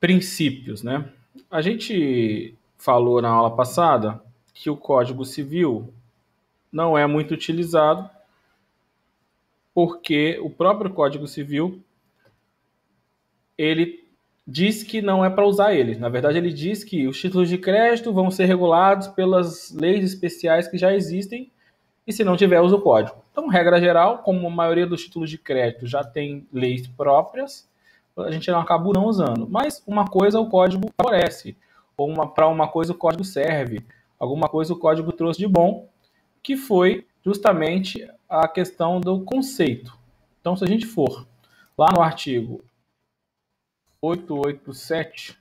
Princípios, né? A gente falou na aula passada que o Código Civil não é muito utilizado porque o próprio Código Civil ele diz que não é para usar ele. Na verdade, ele diz que os títulos de crédito vão ser regulados pelas leis especiais que já existem e se não tiver, usa o código. Então, regra geral, como a maioria dos títulos de crédito já tem leis próprias, a gente acaba não usando. Mas uma coisa o código favorece, ou para uma coisa o código serve, alguma coisa o código trouxe de bom, que foi justamente a questão do conceito. Então, se a gente for lá no artigo 887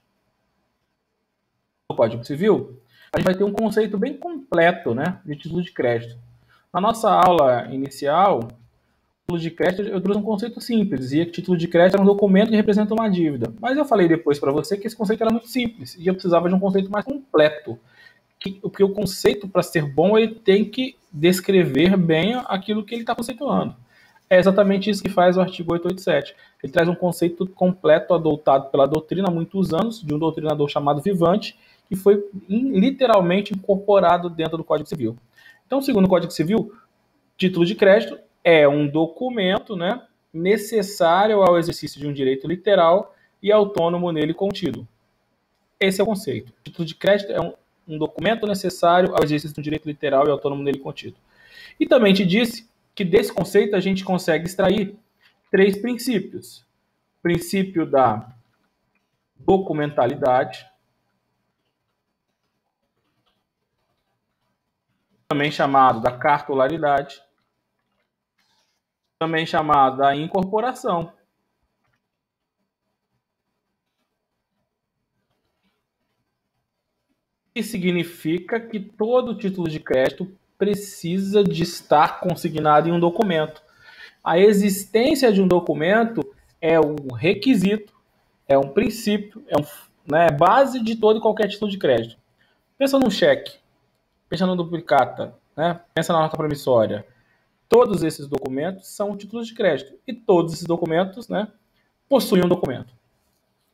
do Código Civil, a gente vai ter um conceito bem completo, né, de título de crédito. Na nossa aula inicial, título de crédito, eu trouxe um conceito simples, dizia que título de crédito era um documento que representa uma dívida. Mas eu falei depois para você que esse conceito era muito simples e eu precisava de um conceito mais completo. Porque o conceito, para ser bom, ele tem que descrever bem aquilo que ele está conceituando. É exatamente isso que faz o artigo 887. Ele traz um conceito completo adotado pela doutrina há muitos anos, de um doutrinador chamado Vivante, que foi literalmente incorporado dentro do Código Civil. Então, segundo o Código Civil, título de crédito é um documento, né, necessário ao exercício de um direito literal e autônomo nele contido. Esse é o conceito. Título de crédito é um documento necessário ao exercício de um direito literal e autônomo nele contido. E também te disse que desse conceito a gente consegue extrair 3 princípios. Princípio da documentalidade, também chamado da cartularidade, também chamado da incorporação. Que significa que todo título de crédito precisa de estar consignado em um documento. A existência de um documento é um requisito, é um princípio, é base de todo e qualquer título de crédito. Pensa num cheque, pensa no duplicata, né? Pensa na nota promissória. Todos esses documentos são títulos de crédito e todos esses documentos, né, possuem um documento.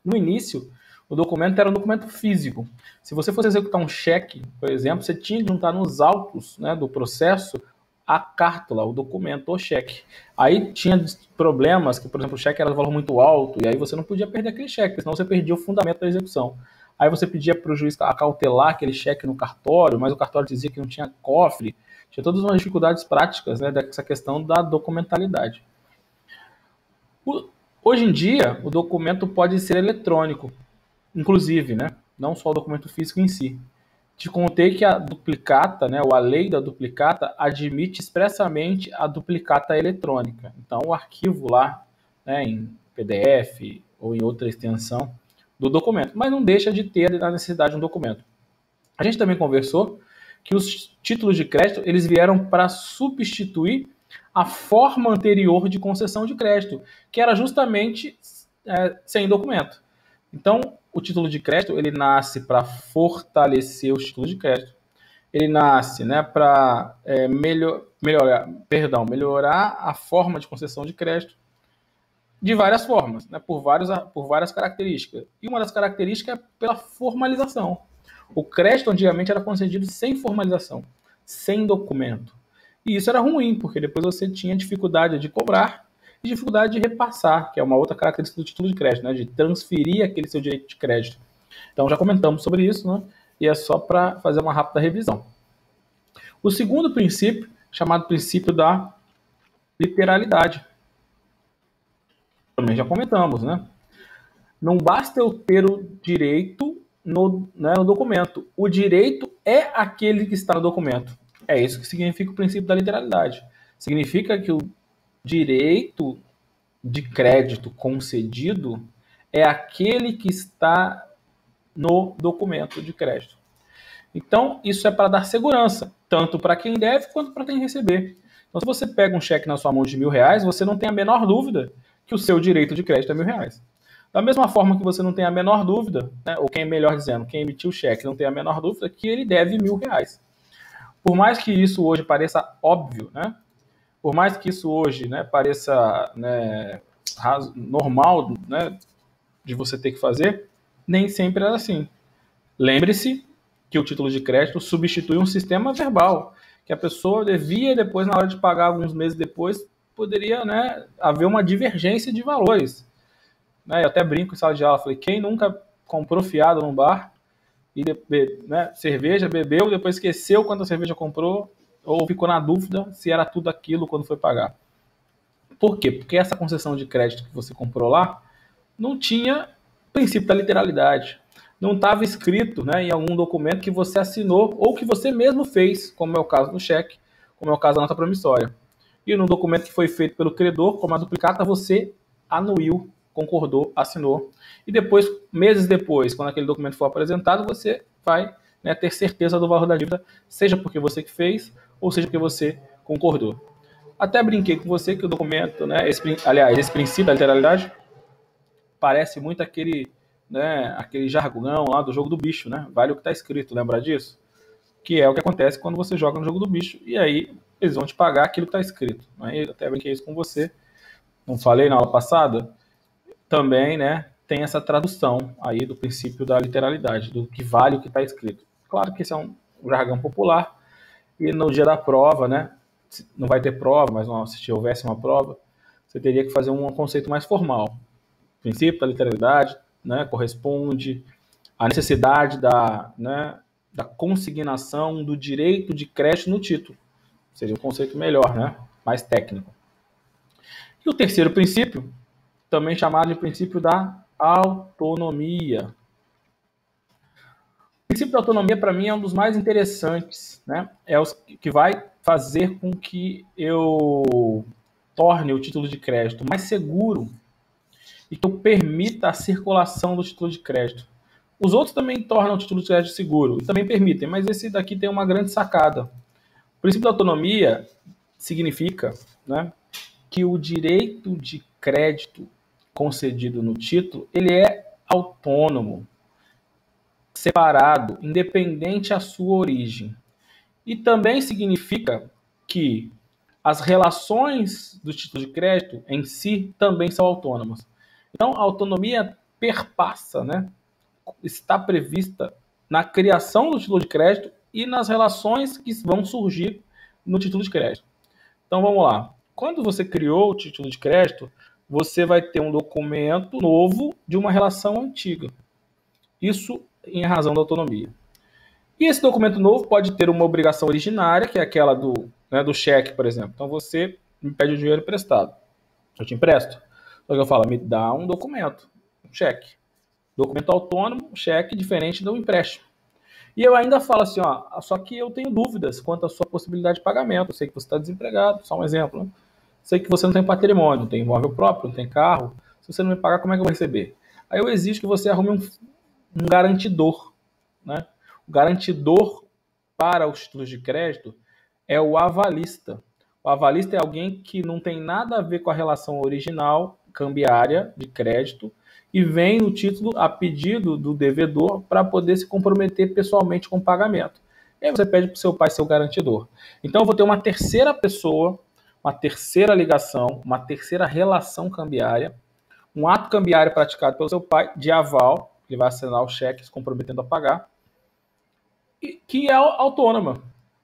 No início, o documento era um documento físico. Se você fosse executar um cheque, por exemplo, você tinha que juntar nos autos, né, do processo a cártula, o documento, o cheque. Aí tinha problemas que, por exemplo, o cheque era de valor muito alto e aí você não podia perder aquele cheque, senão você perdia o fundamento da execução. Aí você pedia para o juiz acautelar aquele cheque no cartório, mas o cartório dizia que não tinha cofre. Tinha todas umas dificuldades práticas, né, dessa questão da documentalidade. Hoje em dia, o documento pode ser eletrônico, inclusive, né? Não só o documento físico em si. Te contei que a duplicata, né, ou a lei da duplicata, admite expressamente a duplicata eletrônica. Então, o arquivo lá, né, em PDF ou em outra extensão do documento, mas não deixa de ter a necessidade de um documento. A gente também conversou que os títulos de crédito eles vieram para substituir a forma anterior de concessão de crédito, que era justamente sem documento. Então, o título de crédito ele nasce para fortalecer os títulos de crédito. Ele nasce, né, para melhorar a forma de concessão de crédito de várias formas, né, por várias características. E uma das características é pela formalização. O crédito antigamente era concedido sem formalização, sem documento. E isso era ruim, porque depois você tinha dificuldade de cobrar e dificuldade de repassar, que é uma outra característica do título de crédito, né, de transferir aquele seu direito de crédito. Então já comentamos sobre isso, né, e é só para fazer uma rápida revisão. O segundo princípio, chamado princípio da literalidade, também já comentamos, né? Não basta eu ter o direito no documento. O direito é aquele que está no documento. É isso que significa o princípio da literalidade. Significa que o direito de crédito concedido é aquele que está no documento de crédito. Então, isso é para dar segurança, tanto para quem deve quanto para quem receber. Então, se você pega um cheque na sua mão de R$ 1.000, você não tem a menor dúvida que o seu direito de crédito é R$ 1.000. Da mesma forma que você não tem a menor dúvida, né, ou quem melhor dizendo, quem emitiu o cheque não tem a menor dúvida que ele deve R$ 1.000. Por mais que isso hoje pareça óbvio, né, por mais que isso hoje, né, pareça, né, normal, né, de você ter que fazer, Nem sempre era assim. Lembre-se que o título de crédito substitui um sistema verbal, que a pessoa devia depois, na hora de pagar alguns meses depois, poderia, né, haver uma divergência de valores. Né? Eu até brinco em sala de aula, falei, quem nunca comprou fiado num bar e né, cerveja, bebeu, depois esqueceu quanta cerveja comprou, ou ficou na dúvida se era tudo aquilo quando foi pagar. Por quê? Porque essa concessão de crédito que você comprou lá não tinha princípio da literalidade. Não estava escrito, né, em algum documento que você assinou ou que você mesmo fez, como é o caso do cheque, como é o caso da nota promissória. E no documento que foi feito pelo credor, como a duplicata, você anuiu, concordou, assinou. E depois, meses depois, quando aquele documento for apresentado, você vai, né, ter certeza do valor da dívida, seja porque você que fez, ou seja porque você concordou. Até brinquei com você que o documento, né, esse princípio da literalidade, parece muito aquele, né, aquele jargão lá do jogo do bicho, né? Vale o que está escrito, lembra disso? Que é o que acontece quando você joga no jogo do bicho, e aí eles vão te pagar aquilo que está escrito. Né? Eu até brinquei isso com você, não falei na aula passada? Também, né, tem essa tradução aí do princípio da literalidade, do que vale o que está escrito. Claro que esse é um jargão popular, e no dia da prova, né, não vai ter prova, mas se houvesse uma prova, você teria que fazer um conceito mais formal. O princípio da literalidade, né, corresponde à necessidade né, da consignação do direito de crédito no título. Seria um conceito melhor, né, mais técnico. E o terceiro princípio, também chamado de princípio da autonomia. O princípio da autonomia, para mim, é um dos mais interessantes, né? É o que vai fazer com que eu torne o título de crédito mais seguro e que eu permita a circulação do título de crédito. Os outros também tornam o título de crédito seguro e também permitem, mas esse daqui tem uma grande sacada. O princípio da autonomia significa, né, que o direito de crédito concedido no título, ele é autônomo, separado, independente à sua origem. E também significa que as relações do título de crédito em si também são autônomas. Então, a autonomia perpassa, né, está prevista na criação do título de crédito e nas relações que vão surgir no título de crédito. Então, vamos lá. Quando você criou o título de crédito, você vai ter um documento novo de uma relação antiga. Isso em razão da autonomia. E esse documento novo pode ter uma obrigação originária, que é aquela né, do cheque, por exemplo. Então, você me pede o dinheiro emprestado. Eu te empresto. Só que eu falo, me dá um documento, um cheque. Documento autônomo, cheque diferente do empréstimo. E eu ainda falo assim, ó, só que eu tenho dúvidas quanto à sua possibilidade de pagamento. Eu sei que você está desempregado, só um exemplo. Né? Sei que você não tem patrimônio, não tem imóvel próprio, não tem carro. Se você não me pagar, como é que eu vou receber? Aí eu exijo que você arrume um garantidor. Né? O garantidor para os títulos de crédito é o avalista. O avalista é alguém que não tem nada a ver com a relação original cambiária de crédito e vem no título a pedido do devedor para poder se comprometer pessoalmente com o pagamento. E aí você pede para o seu pai ser o garantidor. Então eu vou ter uma terceira pessoa, uma terceira ligação, uma terceira relação cambiária, um ato cambiário praticado pelo seu pai de aval, que vai assinar o cheque se comprometendo a pagar, que é autônoma.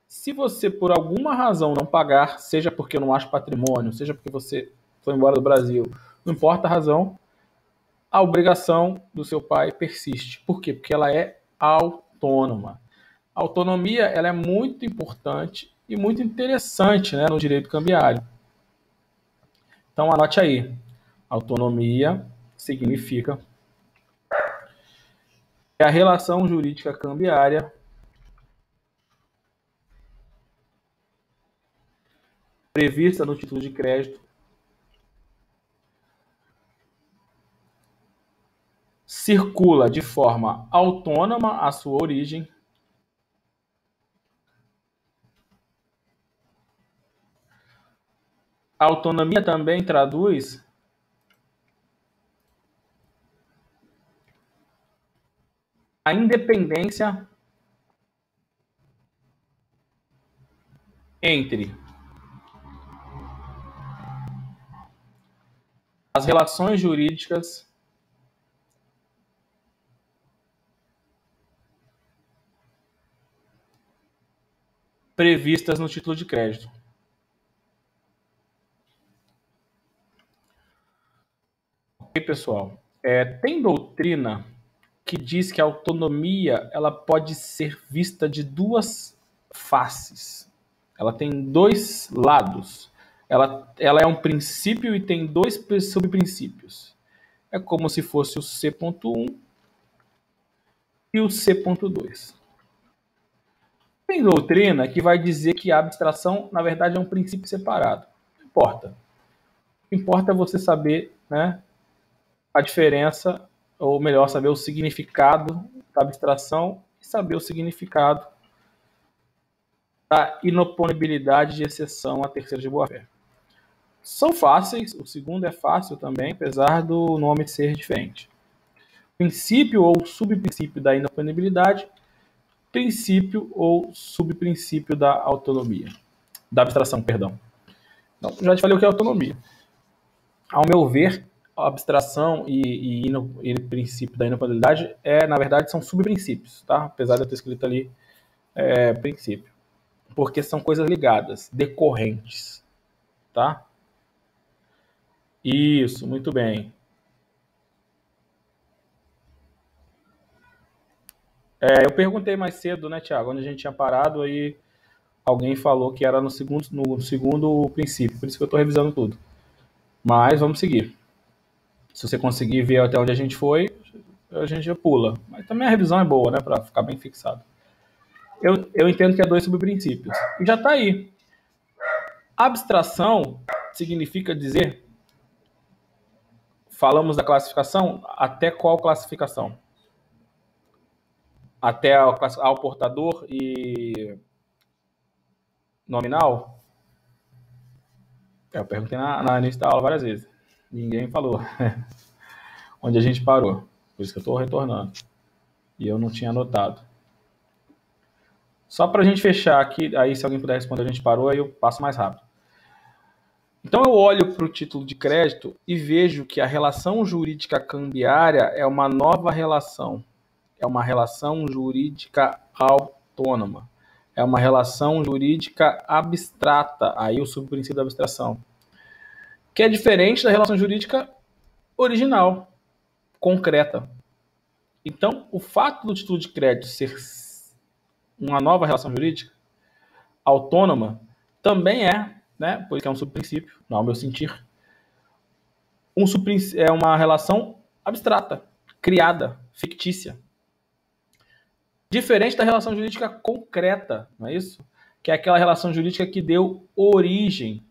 Se você, por alguma razão, não pagar, seja porque eu não acho patrimônio, seja porque você foi embora do Brasil, não importa a razão, a obrigação do seu pai persiste. Por quê? Porque ela é autônoma. A autonomia ela é muito importante e muito interessante, né, no direito cambiário. Então, anote aí. Autonomia significa que a relação jurídica cambiária prevista no título de crédito circula de forma autônoma à sua origem, a autonomia também traduz a independência entre as relações jurídicas previstas no título de crédito. Ok, pessoal? Tem doutrina que diz que a autonomia ela pode ser vista de duas faces. Ela tem dois lados. Ela é um princípio e tem dois subprincípios. É como se fosse o C.1 e o C.2. Tem doutrina que vai dizer que a abstração, na verdade, é um princípio separado. Não importa. O que importa é você saber, né, a diferença, ou melhor, saber o significado da abstração e saber o significado da inoponibilidade de exceção a terceiro de boa-fé. São fáceis, o segundo é fácil também, apesar do nome ser diferente. Princípio ou subprincípio da inoponibilidade, princípio ou subprincípio da autonomia. Da abstração, perdão. Então, já te falei o que é autonomia. Ao meu ver, a abstração e princípio da inoponibilidade na verdade, são subprincípios, tá? Apesar de eu ter escrito ali princípio. Porque são coisas ligadas, decorrentes, tá? Isso, muito bem. Eu perguntei mais cedo, né, Thiago, onde a gente tinha parado, aí alguém falou que era no segundo princípio, por isso que eu estou revisando tudo. Mas vamos seguir. Se você conseguir ver até onde a gente foi, a gente já pula. Mas também a revisão é boa, né, para ficar bem fixado. Eu entendo que é dois subprincípios. E já está aí. Abstração significa dizer... Falamos da classificação, até qual classificação? Até ao portador e nominal? Eu perguntei na início da aula várias vezes. Ninguém falou onde a gente parou. Por isso que eu estou retornando. E eu não tinha anotado. Só para a gente fechar aqui, aí se alguém puder responder onde a gente parou, aí eu passo mais rápido. Então eu olho para o título de crédito e vejo que a relação jurídica cambiária é uma nova relação. É uma relação jurídica autônoma. É uma relação jurídica abstrata, aí o subprincípio da abstração, que é diferente da relação jurídica original, concreta. Então, o fato do título de crédito ser uma nova relação jurídica autônoma também né, porque é um subprincípio, ao meu sentir, é uma relação abstrata, criada, fictícia. Diferente da relação jurídica concreta, não é isso? Que é aquela relação jurídica que deu origem.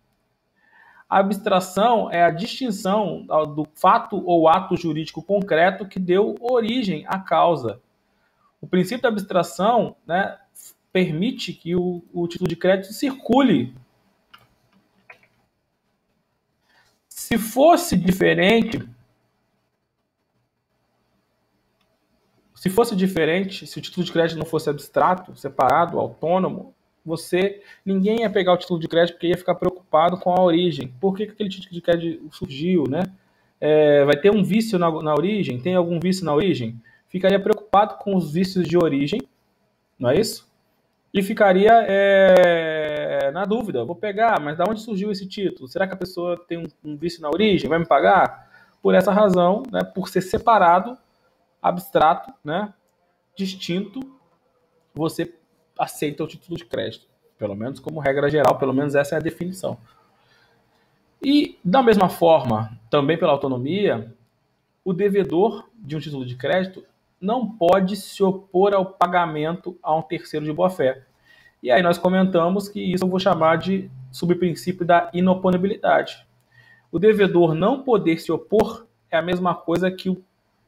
A abstração é a distinção do fato ou ato jurídico concreto que deu origem à causa. O princípio da abstração, né, permite que o título de crédito circule. Se fosse diferente, se o título de crédito não fosse abstrato, separado, autônomo, ninguém ia pegar o título de crédito porque ia ficar preocupado com a origem. Por que aquele título de crédito surgiu, né? Vai ter um vício na origem? Tem algum vício na origem? Ficaria preocupado com os vícios de origem, não é isso? E ficaria na dúvida, vou pegar, mas de onde surgiu esse título? Será que a pessoa tem um vício na origem? Vai me pagar? Por essa razão, né, por ser separado, abstrato, né, distinto, você aceita o título de crédito. Pelo menos como regra geral, pelo menos essa é a definição. E, da mesma forma, também pela autonomia, o devedor de um título de crédito não pode se opor ao pagamento a um terceiro de boa-fé. E aí nós comentamos que isso eu vou chamar de subprincípio da inoponibilidade. O devedor não poder se opor é a mesma coisa que o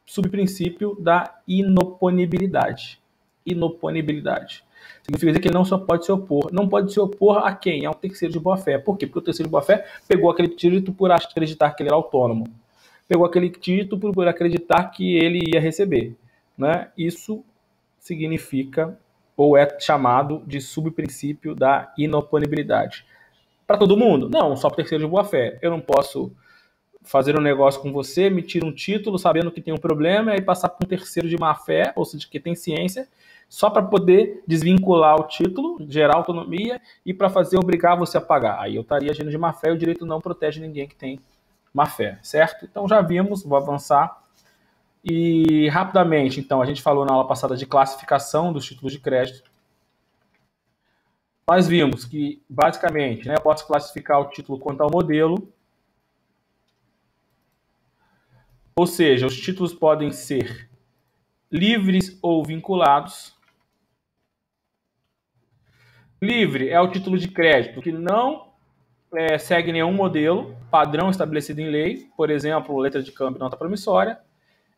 subprincípio da inoponibilidade. Inoponibilidade. Significa dizer que ele não só pode se opor. Não pode se opor a quem? Ao terceiro de boa-fé. Por quê? Porque o terceiro de boa-fé pegou aquele título por acreditar que ele era autônomo. Pegou aquele título por acreditar que ele ia receber. Né? Isso significa, ou é chamado de subprincípio da inoponibilidade. Para todo mundo? Não, só para o terceiro de boa-fé. Eu não posso fazer um negócio com você, emitir um título sabendo que tem um problema e passar para um terceiro de má-fé, ou seja, que tem ciência, só para poder desvincular o título, gerar autonomia e para fazer obrigar você a pagar. Aí eu estaria agindo de má fé e o direito não protege ninguém que tem má fé, certo? Então já vimos, vou avançar. E rapidamente, então, a gente falou na aula passada de classificação dos títulos de crédito. Nós vimos que, basicamente, né, eu posso classificar o título quanto ao modelo, ou seja, os títulos podem ser livres ou vinculados. Livre é o título de crédito que não segue nenhum modelo padrão estabelecido em lei, por exemplo, letra de câmbio e nota promissória.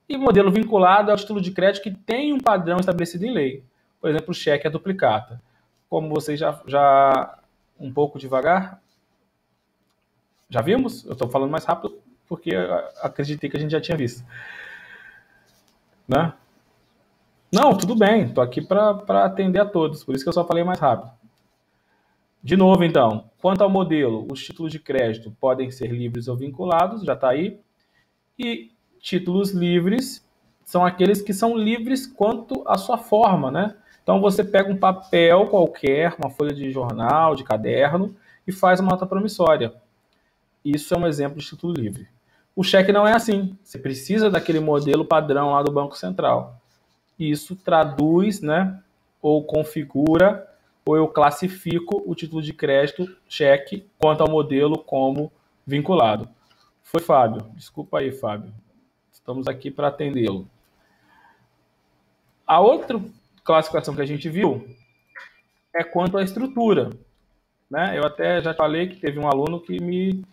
E modelo vinculado é o título de crédito que tem um padrão estabelecido em lei, por exemplo, o cheque a duplicata. Como vocês já um pouco devagar, já vimos? Eu estou falando mais rápido porque acreditei que a gente já tinha visto. Né? Não, tudo bem, estou aqui para atender a todos, por isso que eu só falei mais rápido. De novo, então, quanto ao modelo, os títulos de crédito podem ser livres ou vinculados, já está aí. E títulos livres são aqueles que são livres quanto à sua forma, né? Então você pega um papel qualquer, uma folha de jornal, de caderno, e faz uma nota promissória. Isso é um exemplo de título livre. O cheque não é assim. Você precisa daquele modelo padrão lá do Banco Central. Isso traduz, né, ou configura, ou eu classifico o título de crédito, cheque, quanto ao modelo como vinculado. Foi, Fábio. Desculpa aí, Fábio. Estamos aqui para atendê-lo. A outra classificação que a gente viu é quanto à estrutura. Né? Eu até já falei que teve um aluno que me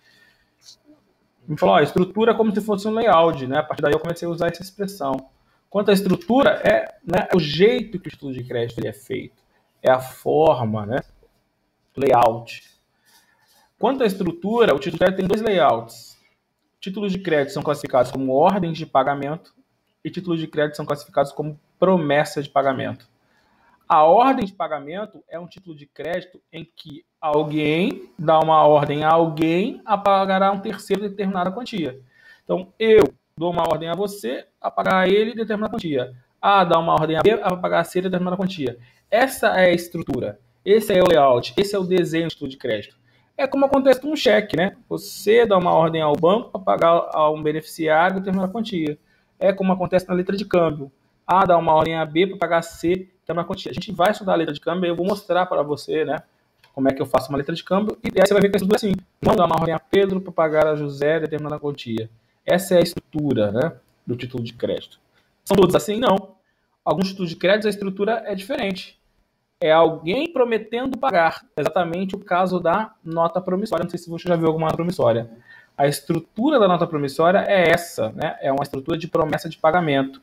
falou, a estrutura é como se fosse um layout. Né? A partir daí eu comecei a usar essa expressão. Quanto à estrutura, né, o jeito que o título de crédito ele é feito. É a forma, né? Layout. Quanto à estrutura, o título de crédito tem dois layouts. Títulos de crédito são classificados como ordens de pagamento e títulos de crédito são classificados como promessa de pagamento. A ordem de pagamento é um título de crédito em que alguém dá uma ordem a alguém a pagar a um terceiro determinada quantia. Então, eu dou uma ordem a você a pagar a ele determinada quantia. A dá uma ordem a B a pagar a C determinada quantia. Essa é a estrutura. Esse é o layout. Esse é o desenho do título de crédito. É como acontece com um cheque, né? Você dá uma ordem ao banco para pagar a um beneficiário determinada quantia. É como acontece na letra de câmbio. A dá uma ordem a B para pagar a C determinada quantia. A gente vai estudar a letra de câmbio e eu vou mostrar para você, né? Como é que eu faço uma letra de câmbio. E aí você vai ver que a estrutura é assim. João dá uma ordem a Pedro para pagar a José determinada quantia. Essa é a estrutura, né, do título de crédito. São todos assim? Não. Alguns títulos de crédito a estrutura é diferente. É alguém prometendo pagar. Exatamente o caso da nota promissória. Não sei se você já viu alguma promissória. A estrutura da nota promissória é essa, né? É uma estrutura de promessa de pagamento.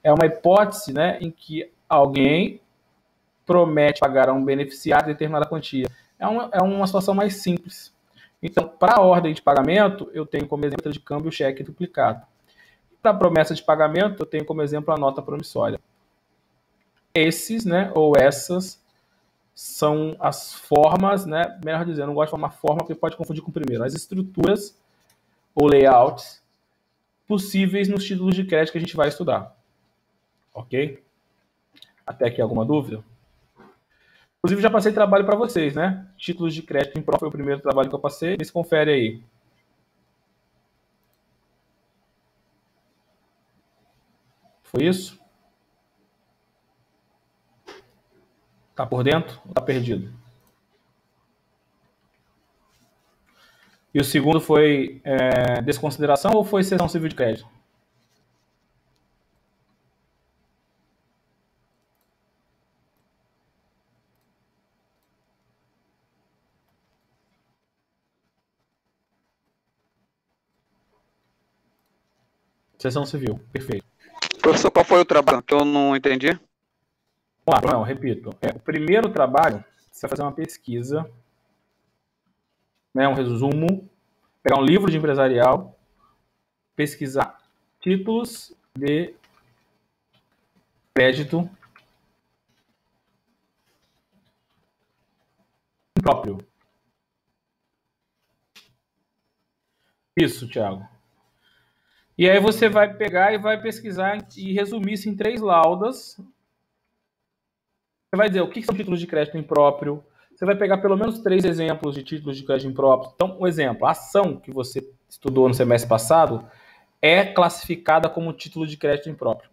É uma hipótese, né, em que alguém promete pagar a um beneficiário determinada quantia. É uma situação mais simples. Então, para a ordem de pagamento, eu tenho como exemplo de câmbio o cheque duplicado. Para a promessa de pagamento, eu tenho como exemplo a nota promissória. Esses, né, ou essas, são as formas, né, melhor dizendo, eu não gosto de falar forma porque pode confundir com o primeiro, as estruturas ou layouts possíveis nos títulos de crédito que a gente vai estudar. Ok? Até aqui alguma dúvida? Inclusive já passei trabalho para vocês, né? Títulos de crédito em prol foi o primeiro trabalho que eu passei, se confere aí. Foi isso? Tá por dentro ou tá perdido? E o segundo foi desconsideração ou foi cessão civil de crédito? Cessão civil, perfeito. Professor, qual foi o trabalho que eu não entendi? Vamos lá, não, repito. O primeiro trabalho, você vai fazer uma pesquisa, né, um resumo, pegar um livro de empresarial, pesquisar títulos de crédito próprio. Isso, Thiago. E aí você vai pegar e vai pesquisar e resumir isso em 3 laudas Você vai dizer o que são títulos de crédito impróprio. Você vai pegar pelo menos 3 exemplos de títulos de crédito impróprio. Então, um exemplo, a ação que você estudou no semestre passado é classificada como título de crédito impróprio.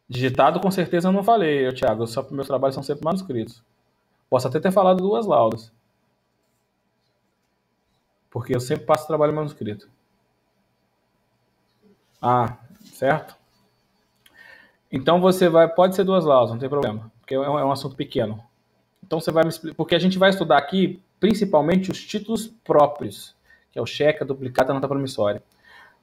Digitado, com certeza, eu não falei, Thiago. Só que meus trabalhos são sempre manuscritos. Posso até ter falado 2 laudas. Porque eu sempre passo trabalho manuscrito. Ah, certo? Então você vai, pode ser 2 laudas, não tem problema, porque é um assunto pequeno. Então você vai me explicar, porque a gente vai estudar aqui principalmente os títulos próprios, que é o cheque, a duplicata, a nota promissória.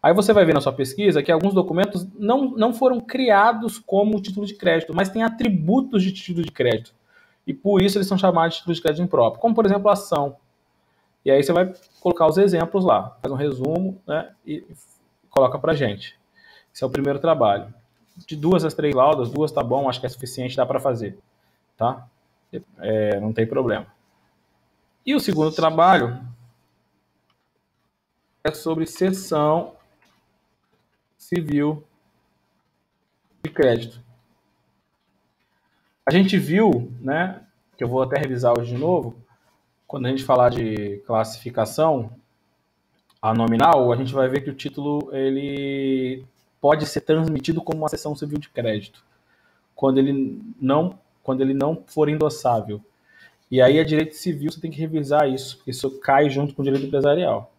Aí você vai ver na sua pesquisa que alguns documentos não foram criados como título de crédito, mas têm atributos de título de crédito. E por isso eles são chamados de título de crédito impróprio, como por exemplo a ação. E aí você vai colocar os exemplos lá, faz um resumo, né, e coloca pra gente. Esse é o primeiro trabalho. De 2 às 3 laudas, 2 tá bom, acho que é suficiente, dá para fazer, tá? Não tem problema. E o segundo trabalho é sobre cessão civil de crédito. A gente viu, né, que eu vou até revisar hoje de novo, quando a gente falar de classificação a nominal, a gente vai ver que o título ele pode ser transmitido como uma cessão civil de crédito, quando ele não for endossável. E aí, a direito civil, você tem que revisar isso, porque isso cai junto com o direito empresarial.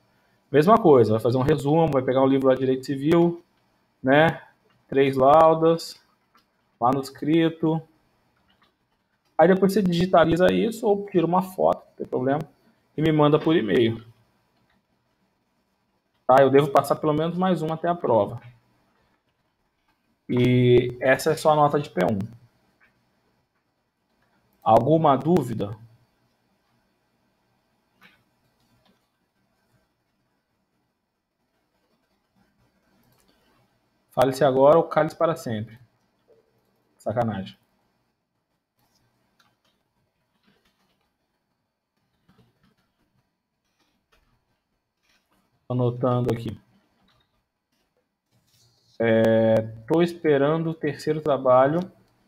Mesma coisa, vai fazer um resumo, vai pegar um livro lá de direito civil, né? 3 laudas, manuscrito. Aí depois você digitaliza isso ou tira uma foto, não tem problema, e me manda por e-mail. Tá? Eu devo passar pelo menos mais um até a prova. E essa é só a nota de P1. Alguma dúvida? Fale-se agora ou cale-se para sempre. Sacanagem. Anotando aqui. Estou esperando o terceiro trabalho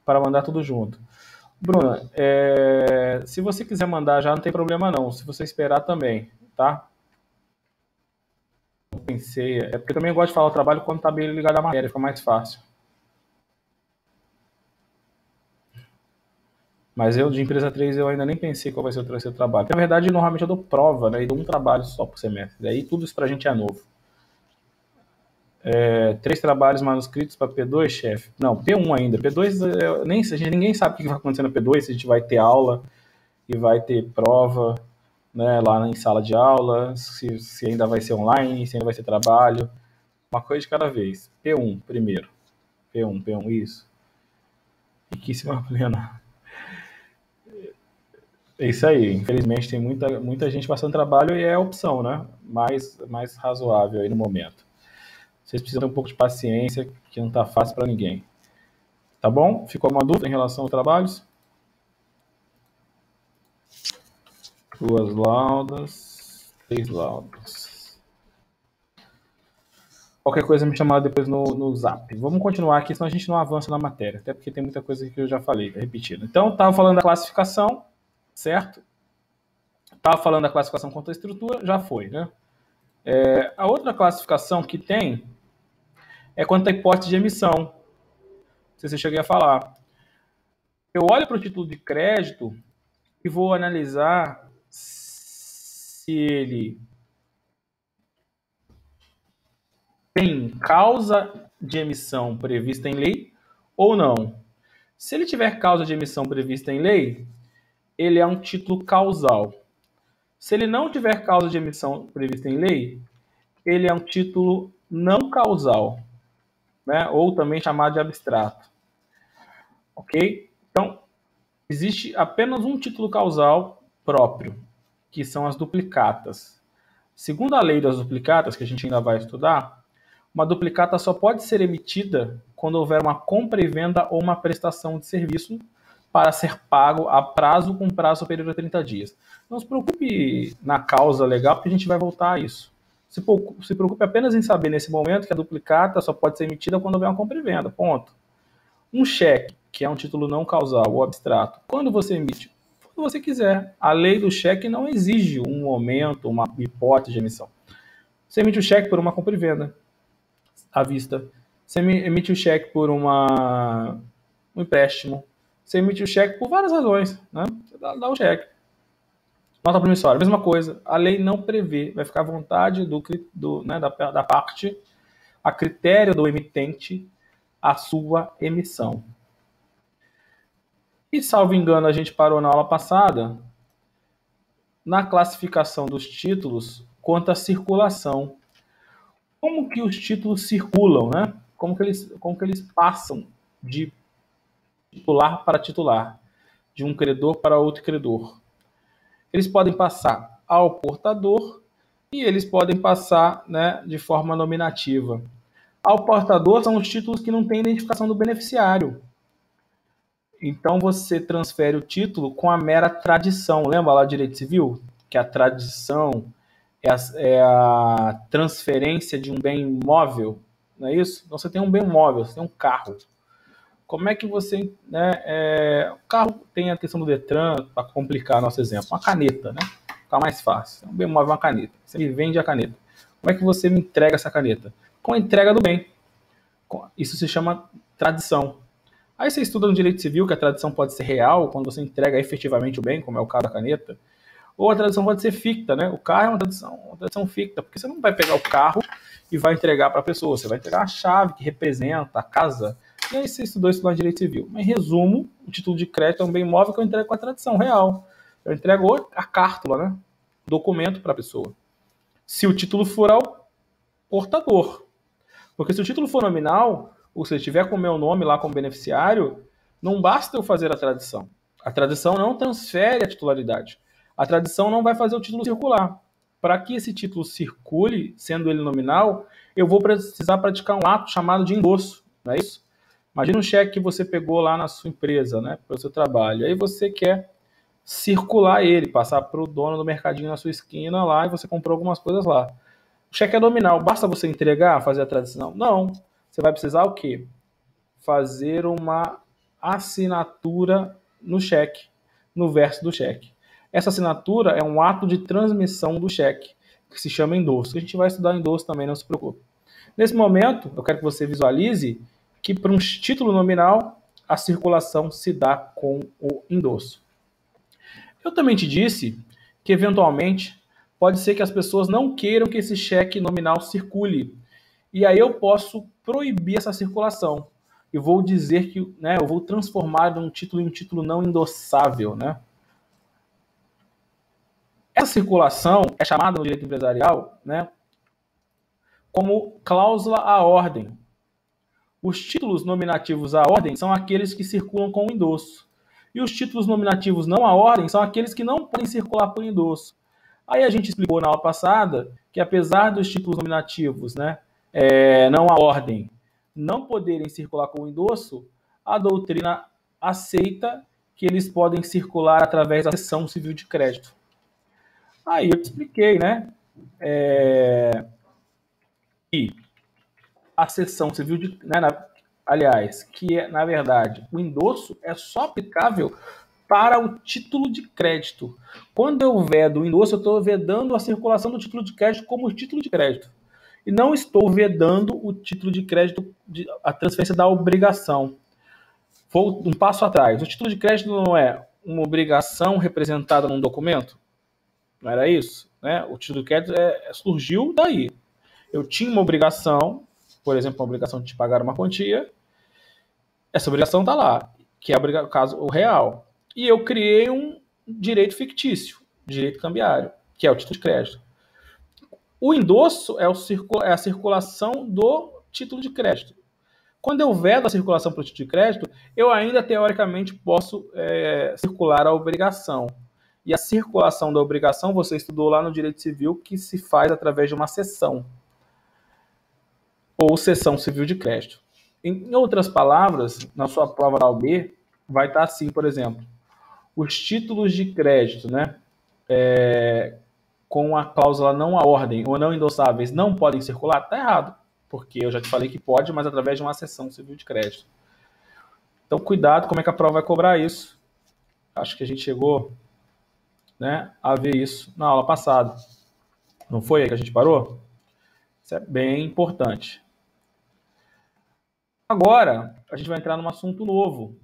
para mandar tudo junto. Bruna, se você quiser mandar já não tem problema não. Se você esperar também, tá? Eu pensei, porque eu também gosto de falar o trabalho quando está bem ligado à matéria, fica mais fácil. Mas eu, de empresa 3, eu ainda nem pensei qual vai ser o terceiro trabalho. Na verdade, normalmente eu dou prova, né? E dou um trabalho só por semestre. Daí tudo isso pra gente é novo. 3 trabalhos manuscritos para P2, chefe. Não, P1 ainda. P2, ninguém sabe o que vai acontecer na P2, se a gente vai ter aula e vai ter prova, né, lá em sala de aula, se ainda vai ser online, se ainda vai ser trabalho. Uma coisa de cada vez. P1 primeiro. P1, isso. Riquíssima plena. É isso aí. Infelizmente tem muita gente passando trabalho e é a opção, né? Mais razoável aí no momento. Vocês precisam ter um pouco de paciência, que não está fácil para ninguém. Tá bom? Ficou alguma dúvida em relação aos trabalhos? 2 laudas, 3 laudas. Qualquer coisa me chamar depois no zap. Vamos continuar aqui, senão a gente não avança na matéria, até porque tem muita coisa que eu já falei, repetindo. Então, estava falando da classificação, certo? Estava falando da classificação contra a estrutura, já foi, né? A outra classificação que tem é quanto à hipótese de emissão. Não sei se eu cheguei a falar. Eu olho para o título de crédito e vou analisar se ele tem causa de emissão prevista em lei ou não. Se ele tiver causa de emissão prevista em lei, ele é um título causal. Se ele não tiver causa de emissão prevista em lei, ele é um título não causal, né? Ou também chamado de abstrato. Ok? Então, existe apenas um título causal próprio, que são as duplicatas. Segundo a lei das duplicatas, que a gente ainda vai estudar, uma duplicata só pode ser emitida quando houver uma compra e venda ou uma prestação de serviço para ser pago a prazo com prazo superior a 30 dias. Não se preocupe na causa legal, porque a gente vai voltar a isso. Se preocupe apenas em saber nesse momento que a duplicata só pode ser emitida quando houver uma compra e venda, ponto. Um cheque, que é um título não causal ou abstrato, quando você emite? Quando você quiser. A lei do cheque não exige um momento, uma hipótese de emissão. Você emite o cheque por uma compra e venda à vista. Você emite o cheque por um empréstimo. Você emite o cheque por várias razões, né? Você dá o cheque. Nota promissória, mesma coisa. A lei não prevê, vai ficar à vontade da parte, a critério do emitente, a sua emissão. E, salvo engano, a gente parou na aula passada na classificação dos títulos quanto à circulação. Como que os títulos circulam, né? Como que eles passam de titular para titular, de um credor para outro credor? Eles podem passar ao portador e eles podem passar, né, de forma nominativa. Ao portador são os títulos que não têm identificação do beneficiário. Então você transfere o título com a mera tradição. Lembra lá do direito civil? Que a tradição é a transferência de um bem móvel, não é isso? Então você tem um bem móvel, você tem um carro. Como é que você... o carro tem a questão do Detran, para complicar nosso exemplo, uma caneta, né? Fica mais fácil. Um bem móvel, uma caneta. Você me vende a caneta. Como é que você me entrega essa caneta? Com a entrega do bem. Isso se chama tradição. Aí você estuda no direito civil que a tradição pode ser real, quando você entrega efetivamente o bem, como é o caso da caneta, ou a tradição pode ser ficta, né? O carro é uma tradição ficta, porque você não vai pegar o carro e vai entregar para a pessoa, você vai entregar a chave que representa a casa. E aí você estudou isso no direito civil. Mas, em resumo, o título de crédito é um bem imóvel que eu entrego com a tradição real. Eu entrego a cártula, né? Documento para a pessoa. Se o título for ao portador. Porque se o título for nominal, ou se tiver com o meu nome lá como beneficiário, não basta eu fazer a tradição. A tradição não transfere a titularidade. A tradição não vai fazer o título circular. Para que esse título circule, sendo ele nominal, eu vou precisar praticar um ato chamado de endosso, não é isso? Imagina um cheque que você pegou lá na sua empresa, né, para o seu trabalho. Aí você quer circular ele, passar para o dono do mercadinho na sua esquina lá e você comprou algumas coisas lá. O cheque é nominal, basta você entregar, fazer a tradição? Não. Você vai precisar o quê? Fazer uma assinatura no cheque, no verso do cheque. Essa assinatura é um ato de transmissão do cheque, que se chama endosso. A gente vai estudar endosso também, não se preocupe. Nesse momento, eu quero que você visualize que para um título nominal, a circulação se dá com o endosso. Eu também te disse que, eventualmente, pode ser que as pessoas não queiram que esse cheque nominal circule. E aí eu posso proibir essa circulação. E vou dizer que, né, eu vou transformar um título em um título não endossável, né? Essa circulação é chamada no direito empresarial, né, como cláusula à ordem. Os títulos nominativos à ordem são aqueles que circulam com o endosso. E os títulos nominativos não à ordem são aqueles que não podem circular por endosso. Aí a gente explicou na aula passada que, apesar dos títulos nominativos, né, não à ordem, não poderem circular com o endosso, a doutrina aceita que eles podem circular através da cessão civil de crédito. Aí eu te expliquei, né, que a cessão civil de... aliás, que é, na verdade, o endosso é só aplicável para o título de crédito. Quando eu vedo o endosso, eu estou vedando a circulação do título de crédito como título de crédito. E não estou vedando o título de crédito, a transferência da obrigação. Vou um passo atrás. O título de crédito não é uma obrigação representada num documento? Não era isso? Né? O título de crédito surgiu daí. Eu tinha uma obrigação, por exemplo, uma obrigação de te pagar uma quantia. Essa obrigação está lá, que é o caso o real. E eu criei um direito fictício, direito cambiário, que é o título de crédito. O endosso é a circulação do título de crédito. Quando eu vedo a circulação para o título de crédito, eu ainda, teoricamente, posso circular a obrigação. E a circulação da obrigação, você estudou lá no direito civil, que se faz através de uma cessão. Ou cessão civil de crédito. Em outras palavras, na sua prova da OAB, vai estar assim, por exemplo, os títulos de crédito, né, com a cláusula não à ordem ou não endossáveis não podem circular, está errado. Porque eu já te falei que pode, mas através de uma cessão civil de crédito. Então, cuidado como é que a prova vai cobrar isso. Acho que a gente chegou, né, a ver isso na aula passada. Não foi aí que a gente parou? Isso é bem importante. Agora, a gente vai entrar num assunto novo,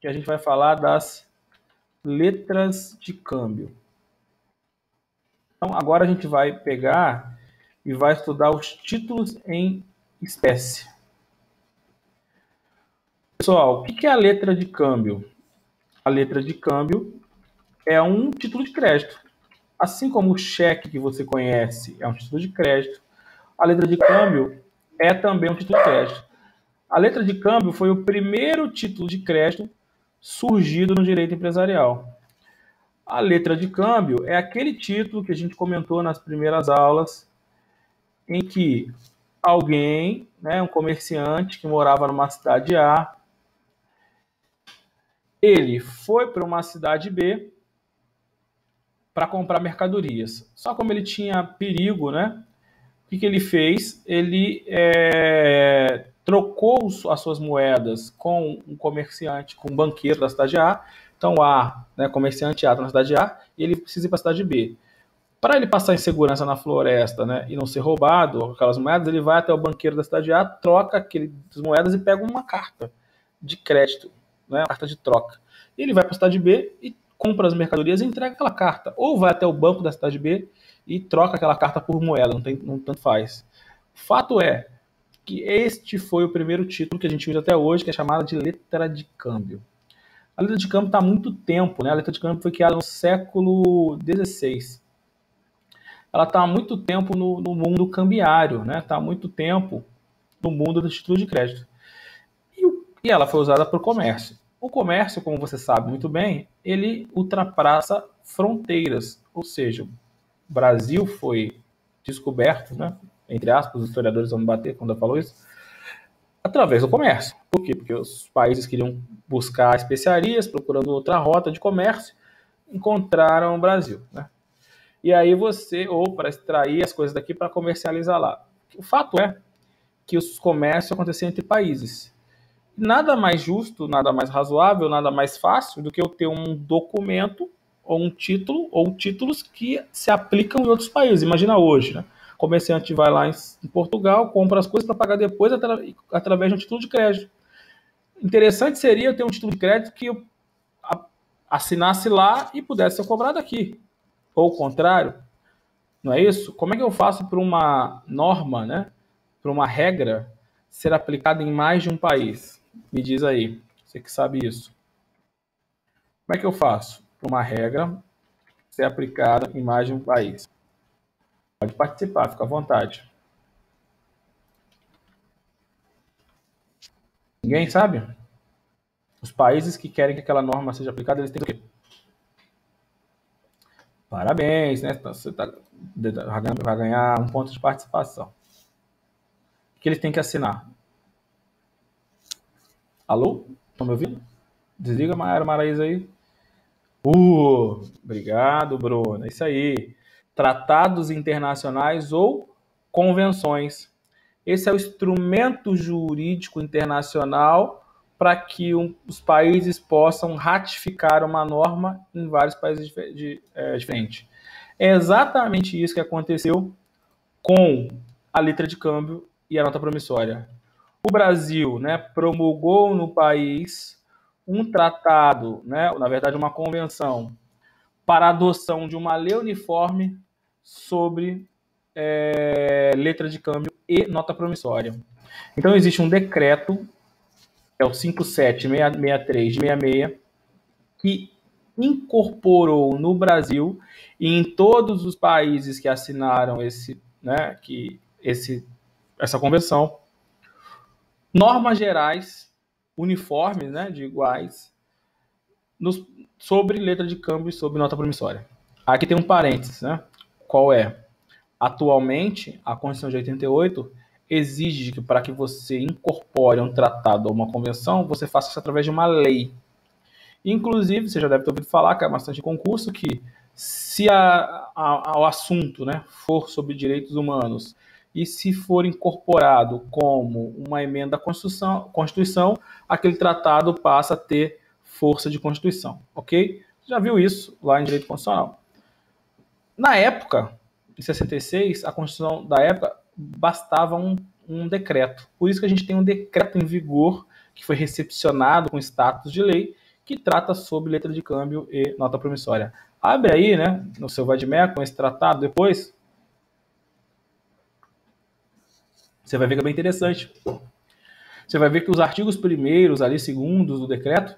que a gente vai falar das letras de câmbio. Então, agora a gente vai pegar e vai estudar os títulos em espécie. Pessoal, o que é a letra de câmbio? A letra de câmbio é um título de crédito. Assim como o cheque que você conhece é um título de crédito, a letra de câmbio é também um título de crédito. A letra de câmbio foi o primeiro título de crédito surgido no direito empresarial. A letra de câmbio é aquele título que a gente comentou nas primeiras aulas, em que alguém, né, um comerciante que morava numa cidade A, ele foi para uma cidade B para comprar mercadorias. Só como ele tinha perigo, né? O que ele fez? Ele trocou as suas moedas com um comerciante, com um banqueiro da cidade A. Então, A, né, comerciante A está na cidade A, e ele precisa ir para a cidade B. Para ele passar em segurança na floresta, né, e não ser roubado aquelas moedas, ele vai até o banqueiro da cidade A, troca aquelas moedas e pega uma carta de crédito, né, uma carta de troca. Ele vai para a cidade B e compra as mercadorias e entrega aquela carta. Ou vai até o banco da cidade B e troca aquela carta por moeda, não tanto faz. O fato é que este foi o primeiro título que a gente usa até hoje, que é chamada de letra de câmbio. A letra de câmbio está há muito tempo, né? A letra de câmbio foi criada no século XVI. Ela está há muito tempo no mundo cambiário, né? Está há muito tempo no mundo do título de crédito. E ela foi usada para o comércio. O comércio, como você sabe muito bem, ele ultrapassa fronteiras, ou seja, o Brasil foi descoberto, né, entre aspas, os historiadores vão me bater quando eu falo isso, através do comércio. Por quê? Porque os países queriam buscar especiarias, procurando outra rota de comércio, encontraram o Brasil, né? E aí ou para extrair as coisas daqui para comercializar lá. O fato é que os comércios aconteciam entre países. Nada mais justo, nada mais razoável, nada mais fácil do que eu ter um documento ou um título ou títulos que se aplicam em outros países. Imagina hoje, né? O comerciante vai lá em Portugal, compra as coisas para pagar depois através de um título de crédito. Interessante seria eu ter um título de crédito que eu assinasse lá e pudesse ser cobrado aqui. Ou o contrário, não é isso? Como é que eu faço para uma norma, né? Para uma regra ser aplicada em mais de um país? Me diz aí, você que sabe isso. Como é que eu faço para uma regra ser aplicada em mais de um país? Pode participar, fica à vontade. Ninguém sabe? Os países que querem que aquela norma seja aplicada, eles têm o quê? Parabéns, né? Você vai ganhar um ponto de participação. O que eles têm que assinar? Alô? Estão me ouvindo? Desliga a Maraísa aí. Obrigado, Bruno. É isso aí. Tratados internacionais ou convenções. Esse é o instrumento jurídico internacional para que os países possam ratificar uma norma em vários países diferentes. É exatamente isso que aconteceu com a letra de câmbio e a nota promissória. O Brasil, né, promulgou no país um tratado, né, na verdade uma convenção, para a adoção de uma lei uniforme sobre letra de câmbio e nota promissória. Então existe um decreto, é o 5763 de 66, que incorporou no Brasil e em todos os países que assinaram essa convenção, normas gerais, uniformes, né, de iguais, sobre letra de câmbio e sobre nota promissória. Aqui tem um parênteses, né? Qual é? Atualmente, a Constituição de 88 exige que para que você incorpore um tratado ou uma convenção, você faça isso através de uma lei. Inclusive, você já deve ter ouvido falar, que é bastante concurso, que Se o assunto, né, for sobre direitos humanos e se for incorporado como uma emenda à Constituição, aquele tratado passa a ter força de Constituição, ok? Já viu isso lá em Direito Constitucional. Na época, em 66, a Constituição da época bastava um decreto. Por isso que a gente tem um decreto em vigor que foi recepcionado com status de lei, que trata sobre letra de câmbio e nota promissória. Abre aí, né, no seu Vadmec, com esse tratado depois. Você vai ver que é bem interessante. Você vai ver que os artigos 1º, ali, 2º do decreto,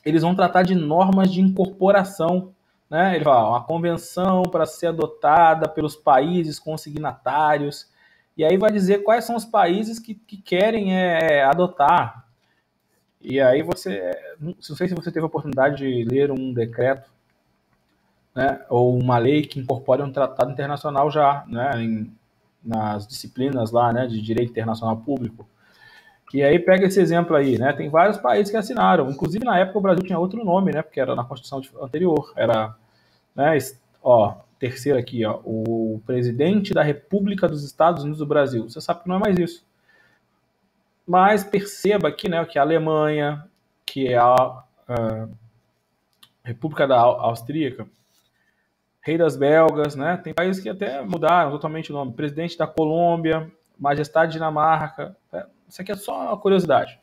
eles vão tratar de normas de incorporação, né? Ele fala, uma convenção para ser adotada pelos países consignatários, e aí vai dizer quais são os países que querem adotar. E aí você, não sei se você teve a oportunidade de ler um decreto, né, ou uma lei que incorpore um tratado internacional já, né, nas disciplinas lá, né, de direito internacional público. E aí pega esse exemplo aí, né? Tem vários países que assinaram. Inclusive, na época, o Brasil tinha outro nome, né? Porque era na Constituição anterior. Era, né? Ó, terceiro aqui, ó. O presidente da República dos Estados Unidos do Brasil. Você sabe que não é mais isso. Mas perceba aqui, né? Que a Alemanha, que é a República da Austríaca, Rei das Belgas, né? Tem países que até mudaram totalmente o nome. Presidente da Colômbia, Majestade Dinamarca. Isso aqui é só uma curiosidade,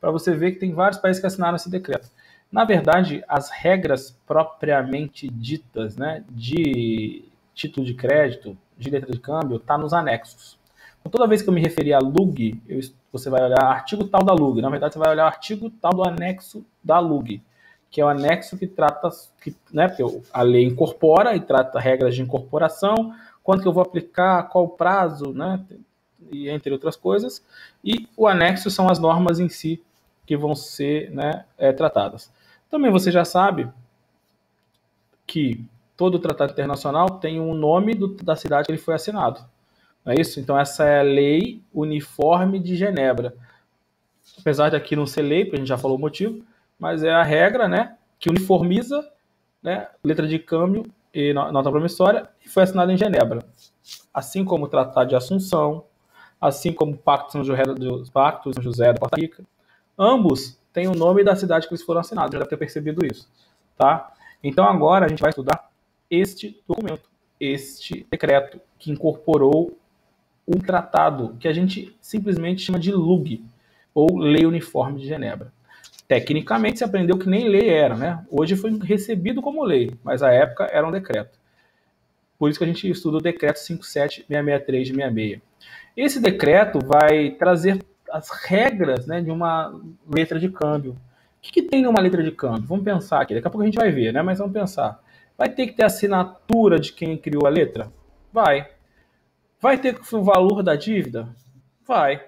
para você ver que tem vários países que assinaram esse decreto. Na verdade, as regras propriamente ditas, né, de título de crédito, de letra de câmbio, está nos anexos. Então, toda vez que eu me referir a LUG, você vai olhar artigo tal da LUG. Na verdade, você vai olhar o artigo tal do anexo da LUG, que é o anexo que trata, né, porque a lei incorpora e trata regras de incorporação, quanto que eu vou aplicar, qual o prazo, né, e entre outras coisas, e o anexo são as normas em si que vão ser, né, tratadas. Também você já sabe que todo tratado internacional tem um nome da cidade que ele foi assinado, não é isso? Então essa é a Lei Uniforme de Genebra. Apesar de aqui não ser lei, porque a gente já falou o motivo, mas é a regra, né, que uniformiza, né, letra de câmbio e nota promissória, e foi assinada em Genebra. Assim como o Tratado de Assunção, assim como o Pacto São José da Costa Rica. Ambos têm o nome da cidade que eles foram assinados, já deve ter percebido isso. Tá? Então agora a gente vai estudar este documento, este decreto, que incorporou um tratado que a gente simplesmente chama de LUG, ou Lei Uniforme de Genebra. Tecnicamente se aprendeu que nem lei era, né? Hoje foi recebido como lei, mas à época era um decreto. Por isso que a gente estuda o decreto 57663 de 66. Esse decreto vai trazer as regras, né, de uma letra de câmbio. O que tem numa letra de câmbio? Vamos pensar aqui, daqui a pouco a gente vai ver, né? Mas vamos pensar. Vai ter que ter a assinatura de quem criou a letra? Vai. Vai ter que ter o valor da dívida? Vai.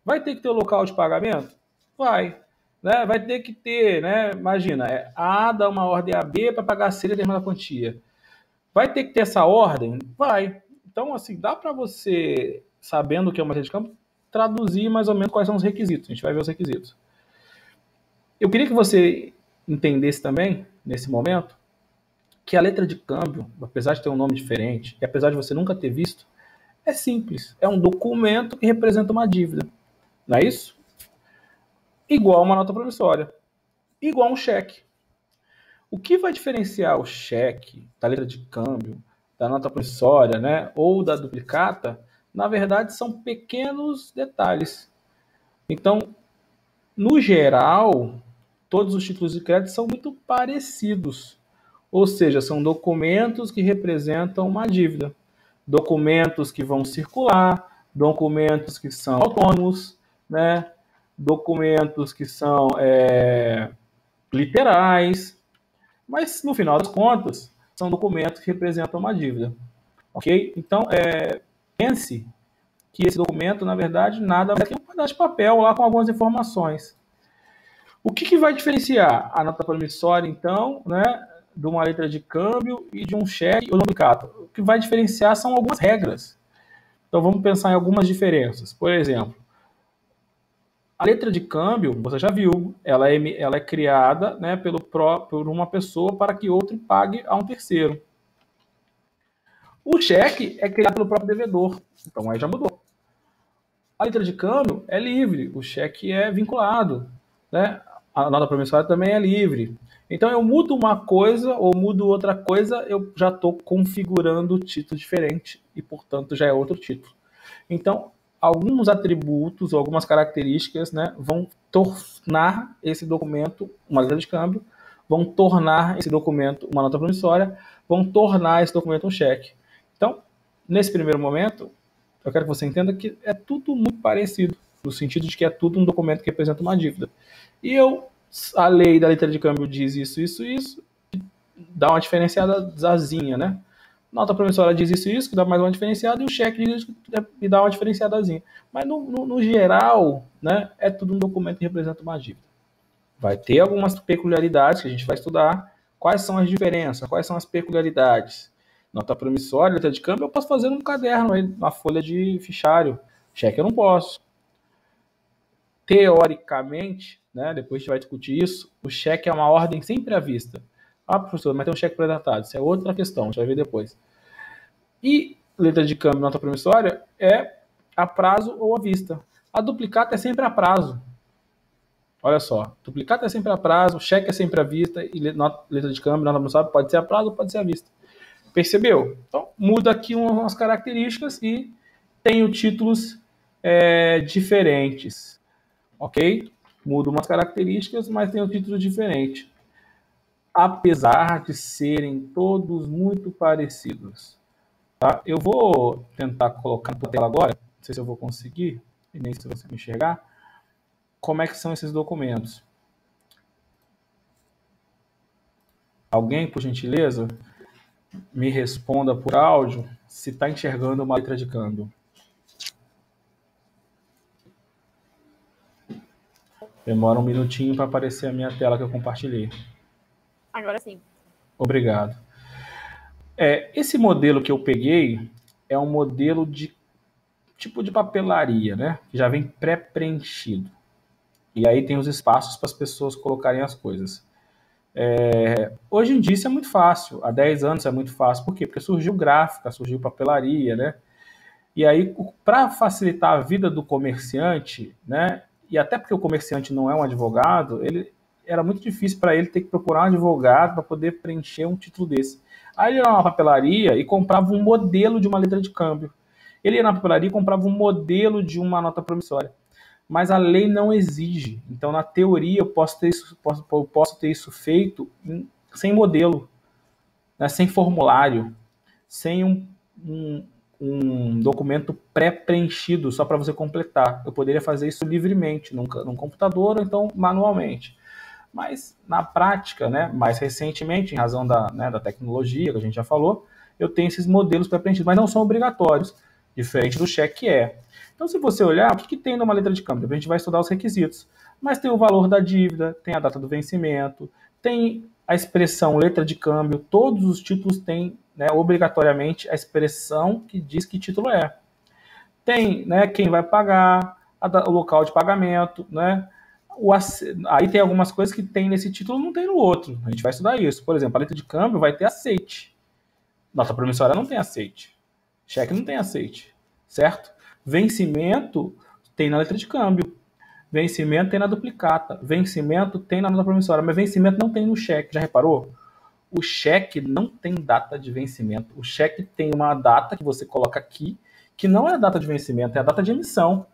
Vai ter que ter o local de pagamento? Vai. Né? Vai ter que ter, né? Imagina, A dá uma ordem a B para pagar C determinada quantia. Vai ter que ter essa ordem? Vai. Então, assim, dá para você, sabendo o que é uma letra de câmbio, traduzir mais ou menos quais são os requisitos. A gente vai ver os requisitos. Eu queria que você entendesse também, nesse momento, que a letra de câmbio, apesar de ter um nome diferente, e apesar de você nunca ter visto, é simples. É um documento que representa uma dívida. Não é isso? Igual uma nota promissória. Igual um cheque. O que vai diferenciar o cheque da letra de câmbio, da nota promissória, né, ou da duplicata, na verdade são pequenos detalhes. Então, no geral, todos os títulos de crédito são muito parecidos. Ou seja, são documentos que representam uma dívida. Documentos que vão circular, documentos que são autônomos, né, documentos que são literais, mas no final das contas são documentos que representam uma dívida, ok? Então pense que esse documento, na verdade, nada mais que um pedaço de papel lá com algumas informações. O que vai diferenciar a nota promissória, então, né, de uma letra de câmbio e de um cheque ou duplicata? O que vai diferenciar são algumas regras. Então vamos pensar em algumas diferenças. Por exemplo, a letra de câmbio, você já viu, ela é criada, né, por uma pessoa para que outro pague a um terceiro. O cheque é criado pelo próprio devedor, então aí já mudou. A letra de câmbio é livre, o cheque é vinculado, né? A nota promissória também é livre. Então eu mudo uma coisa ou mudo outra coisa, eu já estou configurando o título diferente e, portanto, já é outro título. Então, alguns atributos ou algumas características, né, vão tornar esse documento uma letra de câmbio, vão tornar esse documento uma nota promissória, vão tornar esse documento um cheque. Então, nesse primeiro momento, eu quero que você entenda que é tudo muito parecido, no sentido de que é tudo um documento que representa uma dívida. E a lei da letra de câmbio diz isso, dá uma diferenciadazinha, né? Nota promissória diz isso, que dá mais uma diferenciada, e o cheque diz que dá uma diferenciadazinha. Mas, no geral, né, é tudo um documento que representa uma dívida. Vai ter algumas peculiaridades que a gente vai estudar. Quais são as diferenças? Quais são as peculiaridades? Nota promissória, letra de câmbio, eu posso fazer num caderno, na folha de fichário. Cheque eu não posso. Teoricamente, né, depois a gente vai discutir isso, o cheque é uma ordem sempre à vista. Ah, professor, mas tem um cheque pré-datado. Isso é outra questão, a gente vai ver depois. E letra de câmbio, nota promissória, é a prazo ou à vista. A duplicata é sempre a prazo. Olha só, duplicata é sempre a prazo, cheque é sempre à vista, e letra de câmbio, nota promissória, pode ser a prazo ou pode ser à vista. Percebeu? Então, muda aqui umas características e tenho títulos diferentes. Ok? Muda umas características, mas tenho títulos diferentes. Apesar de serem todos muito parecidos. Tá? Eu vou tentar colocar na tela agora, não sei se eu vou conseguir, e nem se você me enxergar, como é que são esses documentos. Alguém, por gentileza, me responda por áudio se está enxergando uma letra de câmbio. Demora um minutinho para aparecer a minha tela que eu compartilhei. Agora sim. Obrigado. Esse modelo que eu peguei é um modelo de tipo de papelaria, né? Que já vem pré-preenchido. E aí tem os espaços para as pessoas colocarem as coisas. Hoje em dia isso é muito fácil. Há 10 anos é muito fácil. Por quê? Porque surgiu gráfica, surgiu papelaria, né? E aí, para facilitar a vida do comerciante, né? E até porque o comerciante não é um advogado, era muito difícil para ele ter que procurar um advogado para poder preencher um título desse. Aí ele ia na papelaria e comprava um modelo de uma letra de câmbio. Ele ia na papelaria e comprava um modelo de uma nota promissória. Mas a lei não exige. Então, na teoria, eu posso ter isso feito sem modelo, né? Sem formulário, sem um documento pré-preenchido só para você completar. Eu poderia fazer isso livremente, num computador ou então manualmente. Mas, na prática, né, mais recentemente, em razão da tecnologia que a gente já falou, eu tenho esses modelos pré-preenchidos, mas não são obrigatórios, diferente do cheque é. Então, se você olhar, o que tem numa letra de câmbio? A gente vai estudar os requisitos. Mas tem o valor da dívida, tem a data do vencimento, tem a expressão letra de câmbio, todos os títulos têm, né, obrigatoriamente a expressão que diz que título é. Tem, né, quem vai pagar, o local de pagamento, né? Aí tem algumas coisas que tem nesse título e não tem no outro. A gente vai estudar isso. Por exemplo, a letra de câmbio vai ter aceite. Nota promissória não tem aceite. Cheque não tem aceite. Certo? Vencimento tem na letra de câmbio. Vencimento tem na duplicata. Vencimento tem na nota promissória. Mas vencimento não tem no cheque. Já reparou? O cheque não tem data de vencimento. O cheque tem uma data que você coloca aqui, que não é a data de vencimento, é a data de emissão.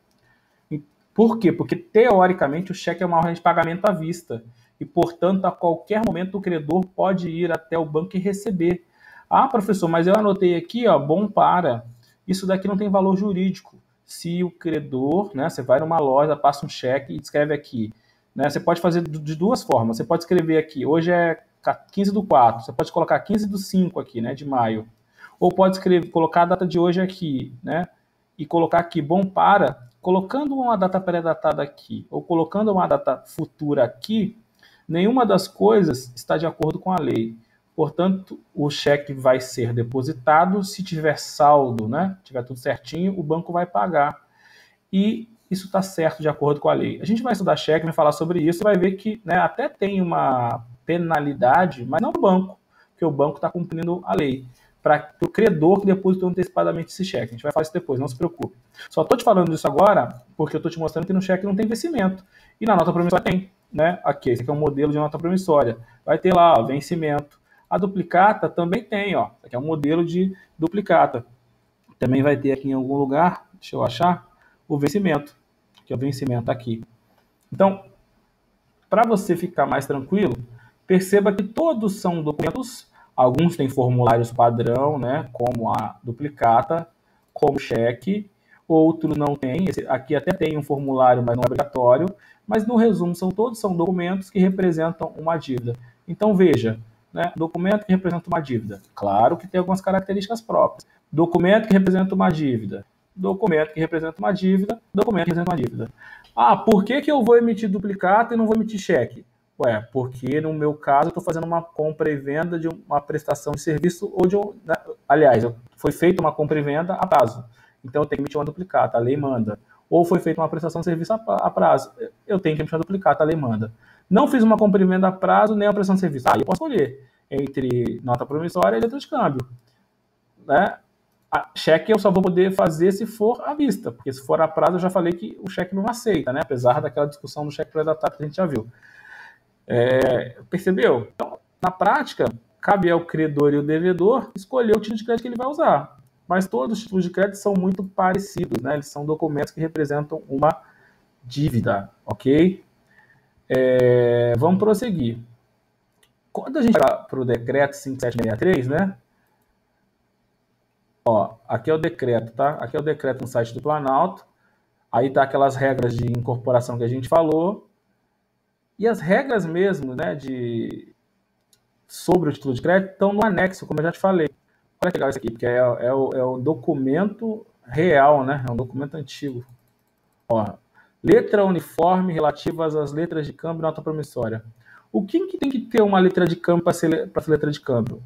Por quê? Porque, teoricamente, o cheque é uma ordem de pagamento à vista. E, portanto, a qualquer momento o credor pode ir até o banco e receber. Ah, professor, mas eu anotei aqui, ó, bom para. Isso daqui não tem valor jurídico. Se o credor, né, você vai numa loja, passa um cheque e escreve aqui. Né, você pode fazer de duas formas. Você pode escrever aqui, hoje é 15/4. Você pode colocar 15/5 aqui, né, de maio. Ou pode colocar a data de hoje aqui, né, e colocar aqui, bom para. Colocando uma data pré-datada aqui ou colocando uma data futura aqui, nenhuma das coisas está de acordo com a lei. Portanto, o cheque vai ser depositado, se tiver saldo, né, tiver tudo certinho, o banco vai pagar. E isso está certo de acordo com a lei. A gente vai estudar cheque, vai falar sobre isso, vai ver que, né, até tem uma penalidade, mas não o banco, porque o banco está cumprindo a lei. para o credor que depositou antecipadamente esse cheque. A gente vai falar isso depois, não se preocupe. Só estou te falando isso agora porque eu estou te mostrando que no cheque não tem vencimento. E na nota promissória tem, né? Aqui, esse aqui é um modelo de nota promissória. Vai ter lá, ó, vencimento. A duplicata também tem, ó. Aqui é um modelo de duplicata. Também vai ter aqui em algum lugar, deixa eu achar, o vencimento. Que é o vencimento aqui. Então, para você ficar mais tranquilo, perceba que todos são documentos. Alguns têm formulários padrão, né, como a duplicata, como cheque, outros não têm. Esse aqui até tem um formulário, mas não é obrigatório. Mas no resumo, todos são documentos que representam uma dívida. Então veja, né, documento que representa uma dívida. Claro que tem algumas características próprias. Documento que representa uma dívida. Documento que representa uma dívida. Documento que representa uma dívida. Ah, por que eu vou emitir duplicata e não vou emitir cheque? Ué, porque no meu caso eu estou fazendo uma compra e venda de uma prestação de serviço ou de um... Né? Aliás, foi feita uma compra e venda a prazo. Então eu tenho que emitir uma duplicata, a lei manda. Ou foi feita uma prestação de serviço a prazo. Eu tenho que emitir uma duplicata, a lei manda. Não fiz uma compra e venda a prazo, nem uma prestação de serviço. Ah, eu posso escolher entre nota promissória e letra de câmbio. Né? A cheque eu só vou poder fazer se for à vista, porque se for a prazo eu já falei que o cheque não aceita, né? Apesar daquela discussão do cheque pré-datado que a gente já viu. Percebeu? Então, na prática, cabe ao credor e ao devedor escolher o tipo de crédito que ele vai usar. Mas todos os tipos de crédito são muito parecidos, né? Eles são documentos que representam uma dívida, ok? Vamos prosseguir. Quando a gente vai para o decreto 5763, né? Ó, aqui é o decreto, tá? Aqui é o decreto no site do Planalto. Aí tá aquelas regras de incorporação que a gente falou. E as regras mesmo, né, sobre o título de crédito estão no anexo, como eu já te falei. Olha que legal isso aqui, porque é o documento real, né? É um documento antigo. Ó, letra uniforme relativas às letras de câmbio e nota promissória. O que tem que ter uma letra de câmbio para ser letra de câmbio?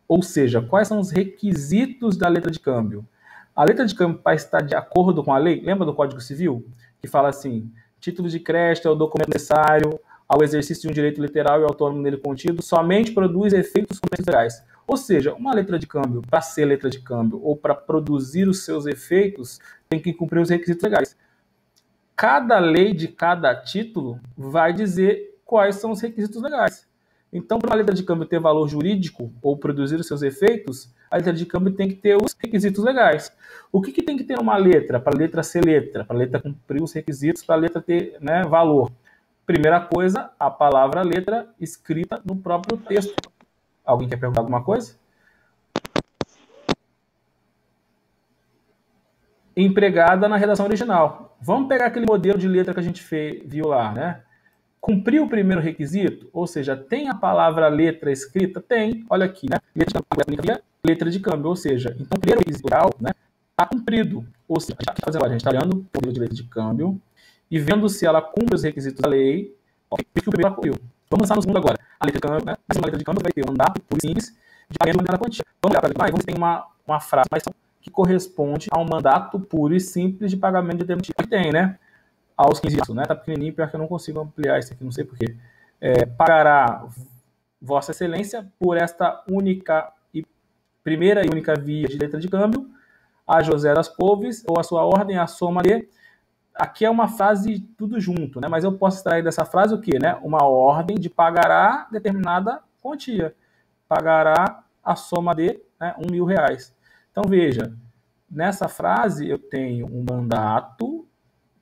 Ou seja, quais são os requisitos da letra de câmbio? A letra de câmbio, para estar de acordo com a lei, lembra do Código Civil? Que fala assim, título de crédito é o documento necessário ao exercício de um direito literal e autônomo nele contido, somente produz efeitos legais. Ou seja, uma letra de câmbio, para ser letra de câmbio ou para produzir os seus efeitos, tem que cumprir os requisitos legais. Cada lei de cada título vai dizer quais são os requisitos legais. Então, para a letra de câmbio ter valor jurídico ou produzir os seus efeitos, a letra de câmbio tem que ter os requisitos legais. O que tem que ter numa letra, para a letra ser letra, para a letra cumprir os requisitos, para a letra ter, né, valor? Primeira coisa, a palavra letra escrita no próprio texto. Alguém quer perguntar alguma coisa? Empregada na redação original. Vamos pegar aquele modelo de letra que a gente viu lá, né? Cumpriu o primeiro requisito, ou seja, tem a palavra letra escrita? Tem, olha aqui, né? Letra de câmbio, ou seja, então o primeiro requisito legal, né, está cumprido. Ou seja, a gente está olhando o modelo de letra de câmbio e vendo se ela cumpre os requisitos da lei, que o primeiro cumpriu. Vamos lançar no segundo agora. A letra de câmbio, né? Essa letra de câmbio vai ter um mandato puro e simples de pagamento da quantia. Vamos olhar para a letra, vamos ter uma frase que corresponde a um mandato puro e simples de pagamento de determinado tipo. Tem, né? Aos 15 anos, né? Tá pequenininho, pior que eu não consigo ampliar isso aqui, não sei porquê. Pagará Vossa Excelência por esta primeira e única via de letra de câmbio a José das Couves ou a sua ordem, a soma de... Aqui é uma frase tudo junto, né? Mas eu posso extrair dessa frase o quê, né? Uma ordem de pagará determinada quantia. Pagará a soma de, né, R$1.000. Então, veja, nessa frase eu tenho um mandato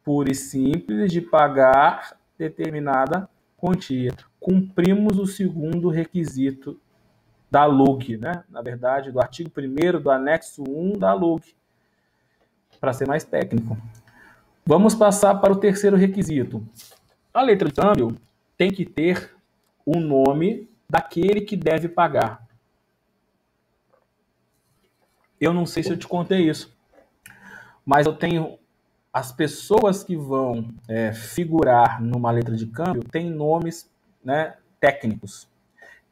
puro e simples de pagar determinada quantia. Cumprimos o segundo requisito da LUG, né? Na verdade, do artigo 1º do anexo 1 da LUG, para ser mais técnico. Vamos passar para o terceiro requisito. A letra de câmbio tem que ter o nome daquele que deve pagar. Eu não sei se eu te contei isso, mas eu tenho... As pessoas que vão figurar numa letra de câmbio têm nomes, né, técnicos.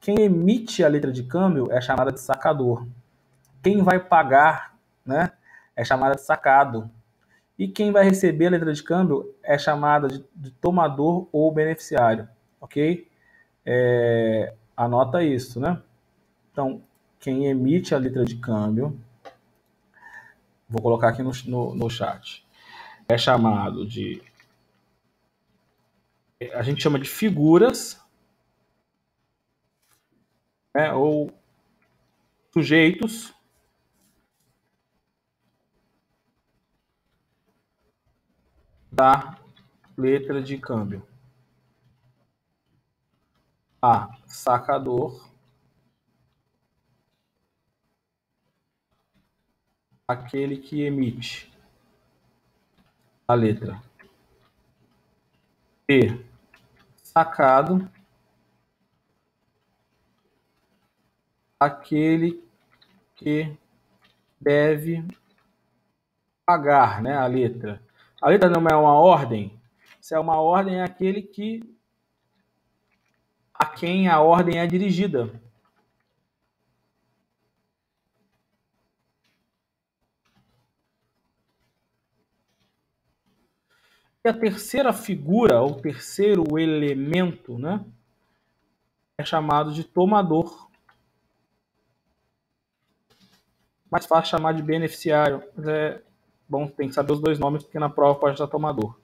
Quem emite a letra de câmbio é chamada de sacador. Quem vai pagar, né, é chamada de sacado. E quem vai receber a letra de câmbio é chamada de tomador ou beneficiário. Ok? Anota isso, né? Então, quem emite a letra de câmbio, vou colocar aqui no chat, é chamado de, a gente chama de figuras, né, ou sujeitos da letra de câmbio. A, sacador, aquele que emite a letra. B, sacado, aquele que deve pagar, né, a letra. A letra não é uma ordem. Se é uma ordem, é aquele a quem a ordem é dirigida. E a terceira figura, ou terceiro elemento, né, é chamado de tomador. Mais fácil chamar de beneficiário, mas é bom, tem que saber os dois nomes, porque na prova pode estar tomador.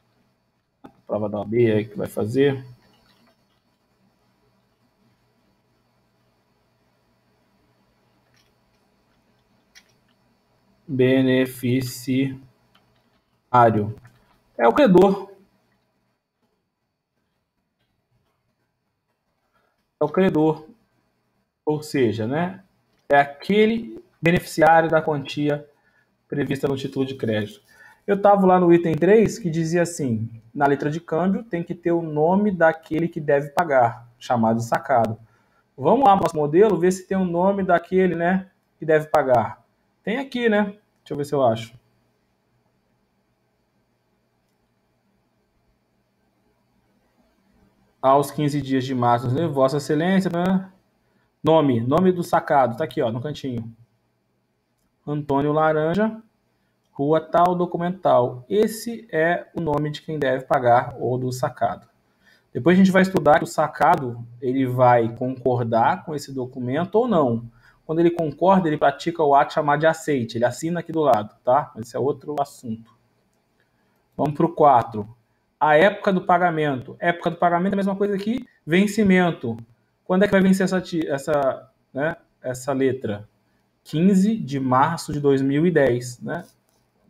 A prova da OAB aí que vai fazer. Beneficiário. É o credor. É o credor. Ou seja, né, é aquele beneficiário da quantia prevista no título de crédito. Eu estava lá no item 3 que dizia assim, na letra de câmbio tem que ter o nome daquele que deve pagar, chamado de sacado. Vamos lá no nosso modelo, ver se tem o nome daquele, né, que deve pagar. Tem aqui, né? Deixa eu ver se eu acho. Aos 15 dias de março, né, Vossa Excelência, né? Nome do sacado, tá aqui, ó, no cantinho. Antônio Laranja, rua tal, documental. Esse é o nome de quem deve pagar ou do sacado. Depois a gente vai estudar que o sacado ele vai concordar com esse documento ou não. Quando ele concorda, ele pratica o ato chamado de aceite. Ele assina aqui do lado, tá? Esse é outro assunto. Vamos para o 4. A época do pagamento. Época do pagamento é a mesma coisa aqui. Vencimento. Quando é que vai vencer essa letra? 15 de março de 2010, né?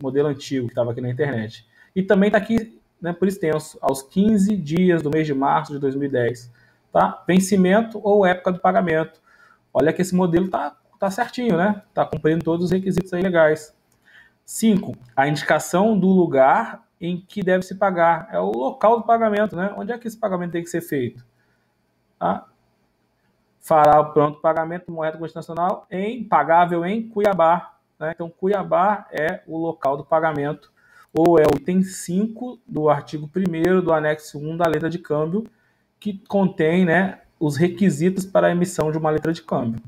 Modelo antigo que estava aqui na internet. E também está aqui, né, por extenso, aos 15 dias do mês de março de 2010. Tá? Vencimento ou época do pagamento. Olha que esse modelo tá certinho, né? Está cumprindo todos os requisitos aí legais. 5. A indicação do lugar em que deve se pagar. É o local do pagamento, né? Onde é que esse pagamento tem que ser feito? Tá? Fará o pronto pagamento moeda nacional pagável em Cuiabá. Né? Então, Cuiabá é o local do pagamento, ou é o item 5 do artigo 1º do anexo 1 da letra de câmbio, que contém, né, os requisitos para a emissão de uma letra de câmbio.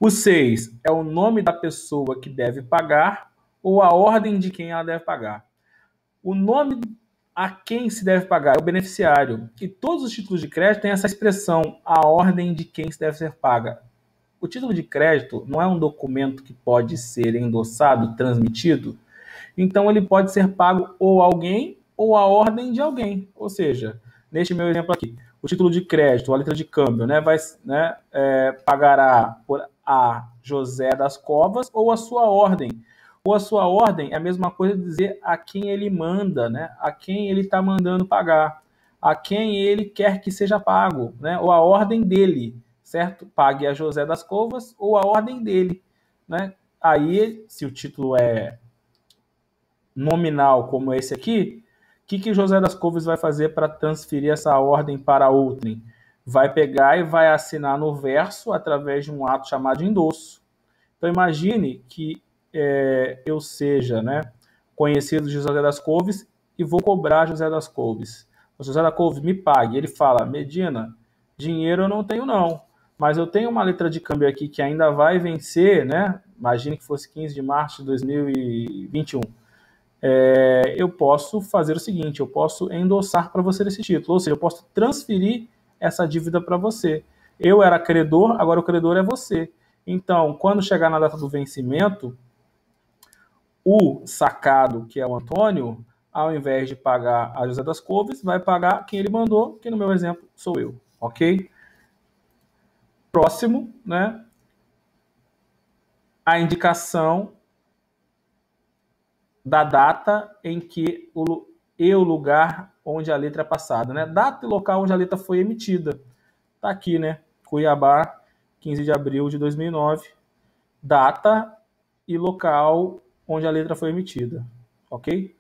O 6 é o nome da pessoa que deve pagar ou a ordem de quem ela deve pagar. O nome a quem se deve pagar é o beneficiário. E todos os títulos de crédito têm essa expressão, a ordem de quem se deve ser paga. O título de crédito não é um documento que pode ser endossado, transmitido, então ele pode ser pago ou a alguém ou a ordem de alguém. Ou seja, neste meu exemplo aqui, o título de crédito, a letra de câmbio, né, pagará por a José das Covas ou a sua ordem. Ou a sua ordem é a mesma coisa de dizer a quem ele manda, né, a quem ele está mandando pagar, a quem ele quer que seja pago, né, ou a ordem dele. Certo? Pague a José das Covas ou a ordem dele, né? Aí, se o título é nominal como esse aqui, o que José das Covas vai fazer para transferir essa ordem para outrem? Vai pegar e vai assinar no verso através de um ato chamado de endosso. Então, imagine que eu seja, né, conhecido de José das Covas e vou cobrar José das Covas. O José das Covas me pague. Ele fala, Medina, dinheiro eu não tenho não, mas eu tenho uma letra de câmbio aqui que ainda vai vencer, né? Imagine que fosse 15 de março de 2021. Eu posso fazer o seguinte, eu posso endossar para você esse título, ou seja, eu posso transferir essa dívida para você. Eu era credor, agora o credor é você. Então, quando chegar na data do vencimento, o sacado, que é o Antônio, ao invés de pagar a José das Couves, vai pagar quem ele mandou, que no meu exemplo sou eu, ok? Próximo, né? A indicação da data em que o lugar onde a letra é passada, né? Data e local onde a letra foi emitida. Tá aqui, né? Cuiabá, 15 de abril de 2009. Data e local onde a letra foi emitida, ok?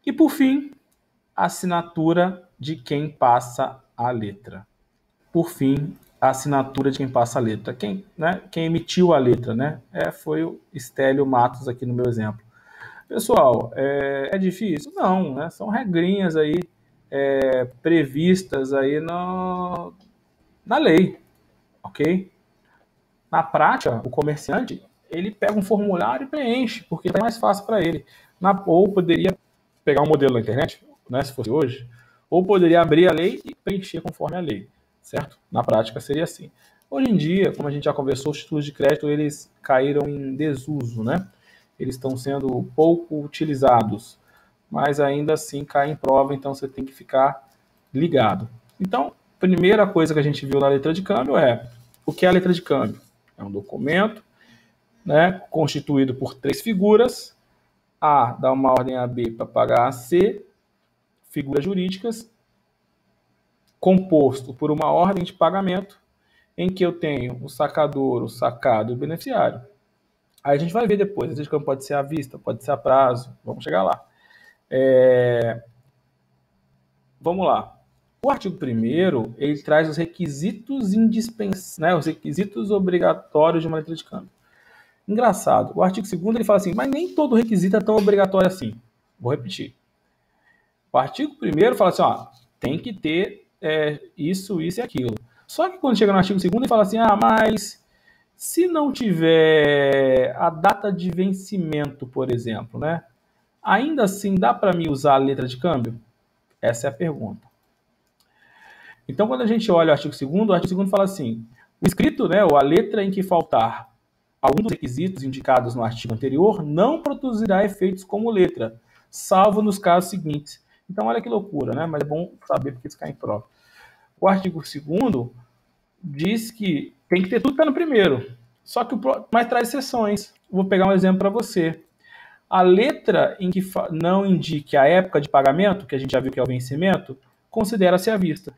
E por fim, a assinatura de quem passa a letra. Por fim, a assinatura de quem passa a letra. Quem emitiu a letra, né? Foi o Estélio Matos aqui no meu exemplo. Pessoal, é difícil? Não, né? São regrinhas aí previstas aí na lei, ok? Na prática, o comerciante ele pega um formulário e preenche, porque é mais fácil para ele. Ou poderia pegar um modelo na internet, né, se fosse hoje, ou poderia abrir a lei e preencher conforme a lei, certo? Na prática seria assim. Hoje em dia, como a gente já conversou, os títulos de crédito eles caíram em desuso, né? Eles estão sendo pouco utilizados, mas ainda assim caem em prova, então você tem que ficar ligado. Então, primeira coisa que a gente viu na letra de câmbio é o que é a letra de câmbio? É um documento, né, constituído por 3 figuras. A dá uma ordem a B para pagar a C, figuras jurídicas, composto por uma ordem de pagamento, em que eu tenho o sacador, o sacado e o beneficiário. Aí a gente vai ver depois, a letra de câmbio pode ser à vista, pode ser a prazo, vamos chegar lá. Vamos lá. O artigo 1º, ele traz os requisitos indispensáveis, né, os requisitos obrigatórios de uma letra de câmbio. Engraçado, o artigo 2º ele fala assim, mas nem todo requisito é tão obrigatório assim. Vou repetir. O artigo 1º fala assim, ó, tem que ter isso e aquilo. Só que quando chega no artigo 2º ele fala assim, mas se não tiver a data de vencimento, por exemplo, né, ainda assim dá para mim usar a letra de câmbio? Essa é a pergunta. Então, quando a gente olha o artigo 2º fala assim, o escrito, né, ou a letra em que faltar algum dos requisitos indicados no artigo anterior não produzirá efeitos como letra, salvo nos casos seguintes. Então, olha que loucura, né? Mas é bom saber porque isso cai em prova. O artigo 2º diz que tem que ter tudo que está no primeiro, só que mas traz exceções. Vou pegar um exemplo para você. A letra em que não indique a época de pagamento, que a gente já viu que é o vencimento, considera-se à vista.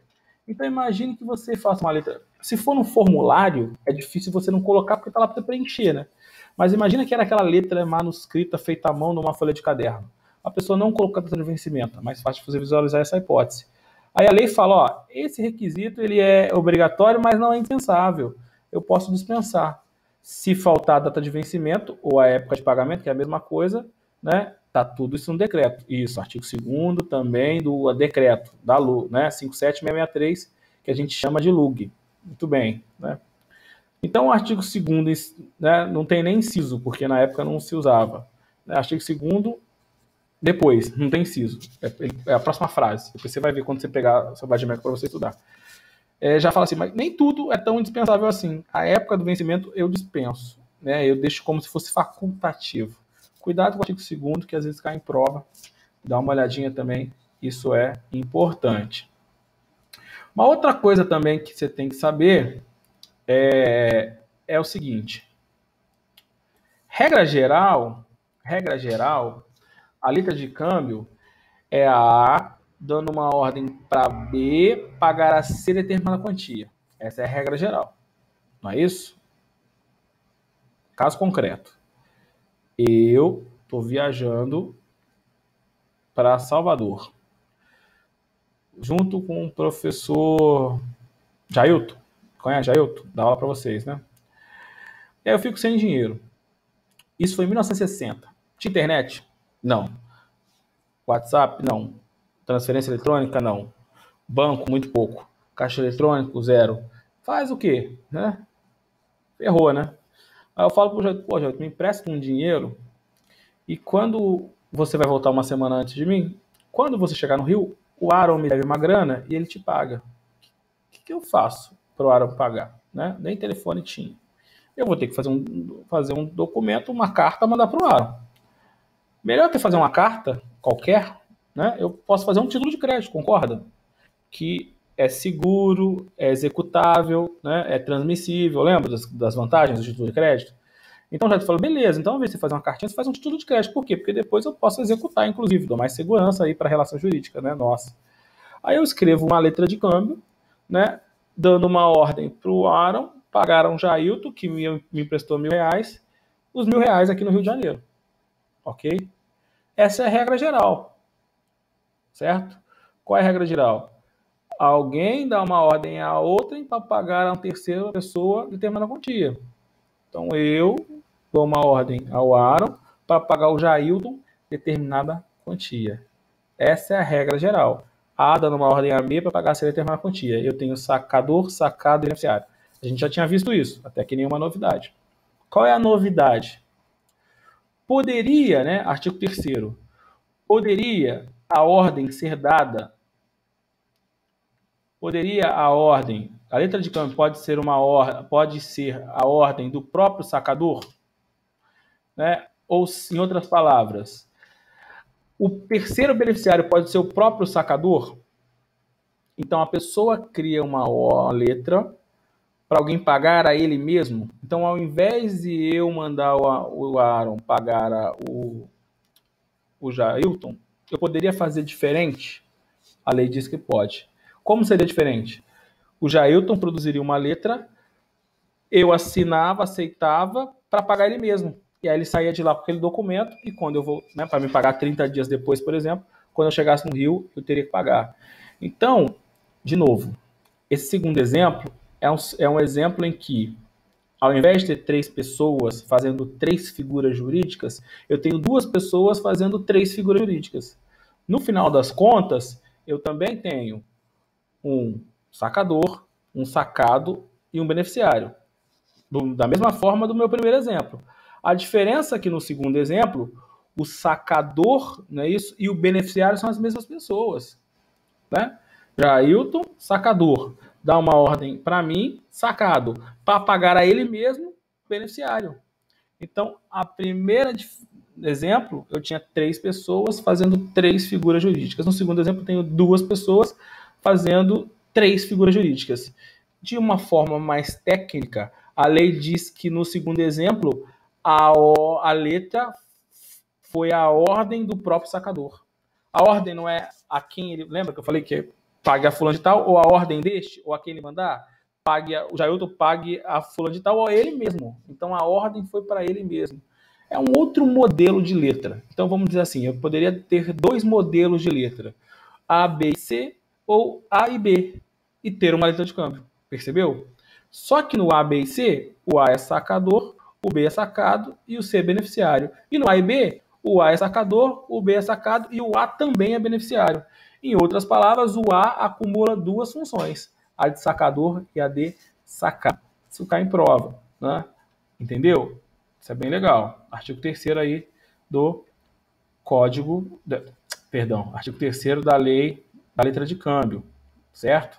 Então imagine que você faça uma letra. Se for no formulário, é difícil você não colocar porque está lá para você preencher, né? Mas imagina que era aquela letra manuscrita feita à mão numa folha de caderno. A pessoa não colocou a data de vencimento, é mais fácil de você visualizar essa hipótese. Aí a lei fala, ó, esse requisito ele é obrigatório, mas não é indispensável. Eu posso dispensar. Se faltar a data de vencimento ou a época de pagamento, que é a mesma coisa, né? Tá tudo isso no decreto. Isso, artigo 2º também do decreto da LU, né? 57663, que a gente chama de LUG. Muito bem, né? Então, o artigo 2º, né, não tem nem inciso, porque na época não se usava. Artigo 2º, depois, não tem inciso. É a próxima frase. Depois você vai ver quando você pegar o seu vadimeco para você estudar. Já fala assim, mas nem tudo é tão indispensável assim. A época do vencimento eu dispenso, né? Eu deixo como se fosse facultativo. Cuidado com o artigo 2º, que às vezes cai em prova. Dá uma olhadinha também, isso é importante. Uma outra coisa também que você tem que saber é o seguinte. Regra geral, a letra de câmbio é a A dando uma ordem para B pagar a C determinada quantia. Essa é a regra geral. Não é isso? Caso concreto. Eu estou viajando para Salvador, junto com o professor Jailton. Conhece Jailton? Dá aula para vocês, né? E aí eu fico sem dinheiro. Isso foi em 1960. Tinha internet? Não. WhatsApp? Não. Transferência eletrônica? Não. Banco? Muito pouco. Caixa eletrônico? Zero. Faz o quê? Né? Ferrou, né? Aí eu falo pro Jailton, pô, Jailton, me empresta um dinheiro e quando você vai voltar uma semana antes de mim, quando você chegar no Rio, o Aaron me deve uma grana e ele te paga. O que eu faço para o Aaron pagar? né? Nem telefone tinha. Eu vou ter que fazer um documento, uma carta, mandar para o Aaron. Melhor que fazer uma carta qualquer, né? Eu posso fazer um título de crédito, concorda? Que é seguro, é executável, né? É transmissível. Lembra das vantagens do título de crédito? Então já te falo, beleza, então ao invés de você fazer uma cartinha, você faz um título de crédito. Por quê? Porque depois eu posso executar, inclusive, dou mais segurança aí para a relação jurídica, né? Nossa. Aí eu escrevo uma letra de câmbio, né? Dando uma ordem para o Aaron, pagaram o Jailton, que me emprestou R$ 1.000, os R$ 1.000 aqui no Rio de Janeiro. Ok? Essa é a regra geral, certo? Qual é a regra geral? Alguém dá uma ordem a outrem para pagar a uma terceira pessoa determinada quantia. Então eu dou uma ordem ao Aaron para pagar o Jailton determinada quantia. Essa é a regra geral. A dando uma ordem a B para pagar a determinada quantia. Eu tenho sacador, sacado e beneficiário. A gente já tinha visto isso, até que nenhuma novidade. Qual é a novidade? Poderia, né, artigo 3º, poderia a ordem ser dada, a letra de câmbio pode ser a ordem do próprio sacador, né? Ou, em outras palavras, o terceiro beneficiário pode ser o próprio sacador. Então a pessoa cria uma letra para alguém pagar a ele mesmo. Então, ao invés de eu mandar o Aaron pagar o Jailton, eu poderia fazer diferente? A lei diz que pode. Como seria diferente? O Jailton produziria uma letra, eu assinava, aceitava, para pagar ele mesmo. E aí ele saía de lá com aquele documento, e quando eu vou, né, para me pagar 30 dias depois, por exemplo, quando eu chegasse no Rio, eu teria que pagar. Então, de novo, esse segundo exemplo é um exemplo em que, ao invés de ter 3 pessoas fazendo 3 figuras jurídicas, eu tenho 2 pessoas fazendo 3 figuras jurídicas. No final das contas, eu também tenho um sacador, um sacado e um beneficiário. Da mesma forma do meu primeiro exemplo. A diferença é que no segundo exemplo, o sacador, não é isso, e o beneficiário são as mesmas pessoas, né? Jailton, sacador, dá uma ordem para mim, sacado, para pagar a ele mesmo, beneficiário. Então, a primeira exemplo, eu tinha 3 pessoas fazendo 3 figuras jurídicas. No segundo exemplo, eu tenho 2 pessoas fazendo 3 figuras jurídicas. De uma forma mais técnica, a lei diz que no segundo exemplo, a letra foi a ordem do próprio sacador. A ordem não é a quem ele... Lembra que eu falei que pague a fulano de tal, ou a ordem deste, ou a quem ele mandar? O Jailton pague a fulano de tal, ou a ele mesmo. Então a ordem foi para ele mesmo. É um outro modelo de letra. Então vamos dizer assim, eu poderia ter 2 modelos de letra. A, B e C, ou A e B, e ter uma letra de câmbio. Percebeu? Só que no A, B e C, o A é sacador, o B é sacado e o C é beneficiário. E no A e B, o A é sacador, o B é sacado e o A também é beneficiário. Em outras palavras, o A acumula 2 funções, a de sacador e a de sacado. Isso cai em prova, né? Entendeu? Isso é bem legal. Artigo 3º aí do Código... Perdão, artigo 3º da lei da letra de câmbio, certo?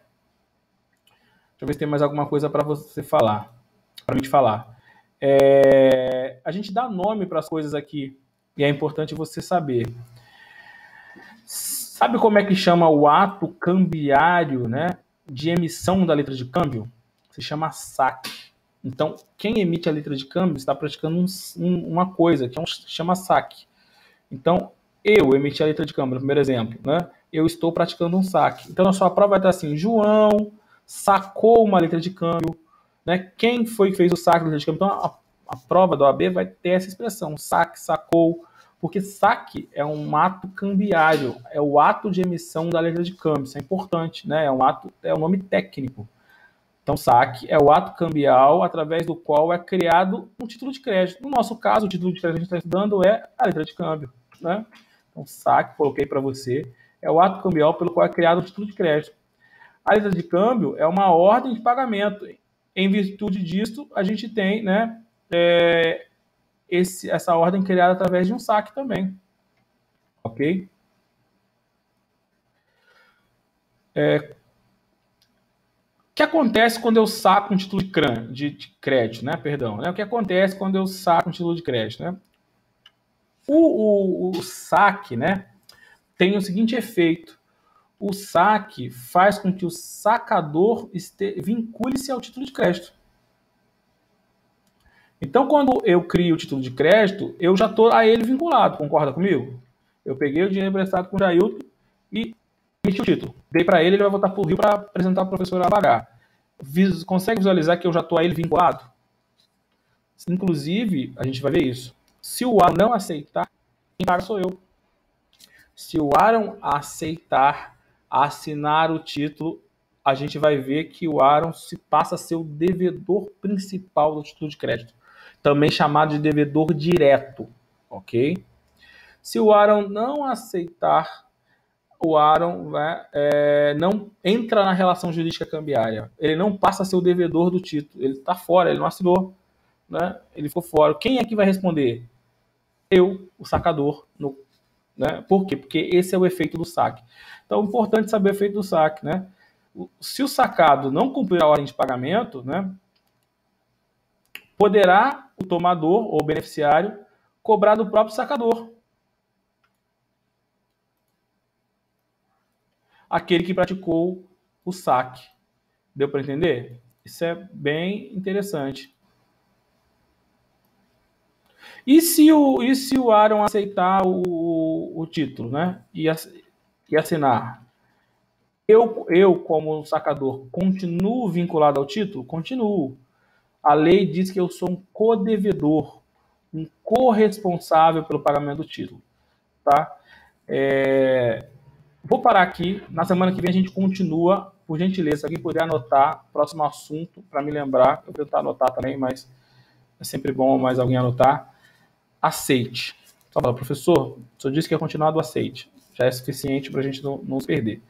Deixa eu ver se tem mais alguma coisa para você falar, para mim te falar. A gente dá nome para as coisas aqui e é importante você saber. Sabe como é que chama o ato cambiário, né, de emissão da letra de câmbio? Se chama saque. Então, quem emite a letra de câmbio está praticando uma coisa que chama saque. Então, eu emiti a letra de câmbio, no primeiro exemplo, né? Eu estou praticando um saque. Então, na sua prova vai estar assim, João sacou uma letra de câmbio, né? Quem foi que fez o saque da letra de câmbio? Então, a prova da OAB vai ter essa expressão, saque, sacou, porque saque é um ato cambiário, é o ato de emissão da letra de câmbio, isso é importante, né? É um nome técnico. Então, saque é o ato cambial através do qual é criado um título de crédito. No nosso caso, o título de crédito que a gente está estudando é a letra de câmbio, né? Então, saque, coloquei para você, é o ato cambial pelo qual é criado o título de crédito. A letra de câmbio é uma ordem de pagamento. Em virtude disso, a gente tem, né, essa ordem criada através de um saque também. Ok? que acontece quando eu saco um título de crédito, né? Perdão, né? O que acontece quando eu saco um título de crédito, né? O saque, né, tem o seguinte efeito. O saque faz com que o sacador vincule-se ao título de crédito. Então, quando eu crio o título de crédito, eu já estou a ele vinculado, concorda comigo? Eu peguei o dinheiro emprestado com o Jailton e emiti o título. Dei para ele, ele vai voltar para o Rio para apresentar para o professor a pagar. Consegue visualizar que eu já estou a ele vinculado? Inclusive, a gente vai ver isso. Se o Aaron não aceitar, quem paga sou eu. Se o Aaron aceitar assinar o título, a gente vai ver que o Aaron se passa a ser o devedor principal do título de crédito, também chamado de devedor direto, ok? Se o Aaron não aceitar, o Aaron não entra na relação jurídica cambiária. Ele não passa a ser o devedor do título. Ele está fora, ele não assinou, né? Ele ficou fora. Quem é que vai responder? Eu, o sacador, né? Por quê? Porque esse é o efeito do saque. Então, é importante saber o efeito do saque, né? Se o sacado não cumprir a ordem de pagamento, né, poderá o tomador ou beneficiário cobrar do próprio sacador, aquele que praticou o saque. Deu para entender? Isso é bem interessante. E se o Aaron aceitar o título, né, e assinar? Eu, como sacador, continuo vinculado ao título? Continuo. A lei diz que eu sou um codevedor, um corresponsável pelo pagamento do título. Tá? Vou parar aqui. Na semana que vem a gente continua. Por gentileza, se alguém puder anotar, próximo assunto, para me lembrar. Eu vou tentar anotar também, mas é sempre bom mais alguém anotar. Aceite. Só fala, professor, o senhor disse que ia continuar do aceite. Já é suficiente para a gente não se perder.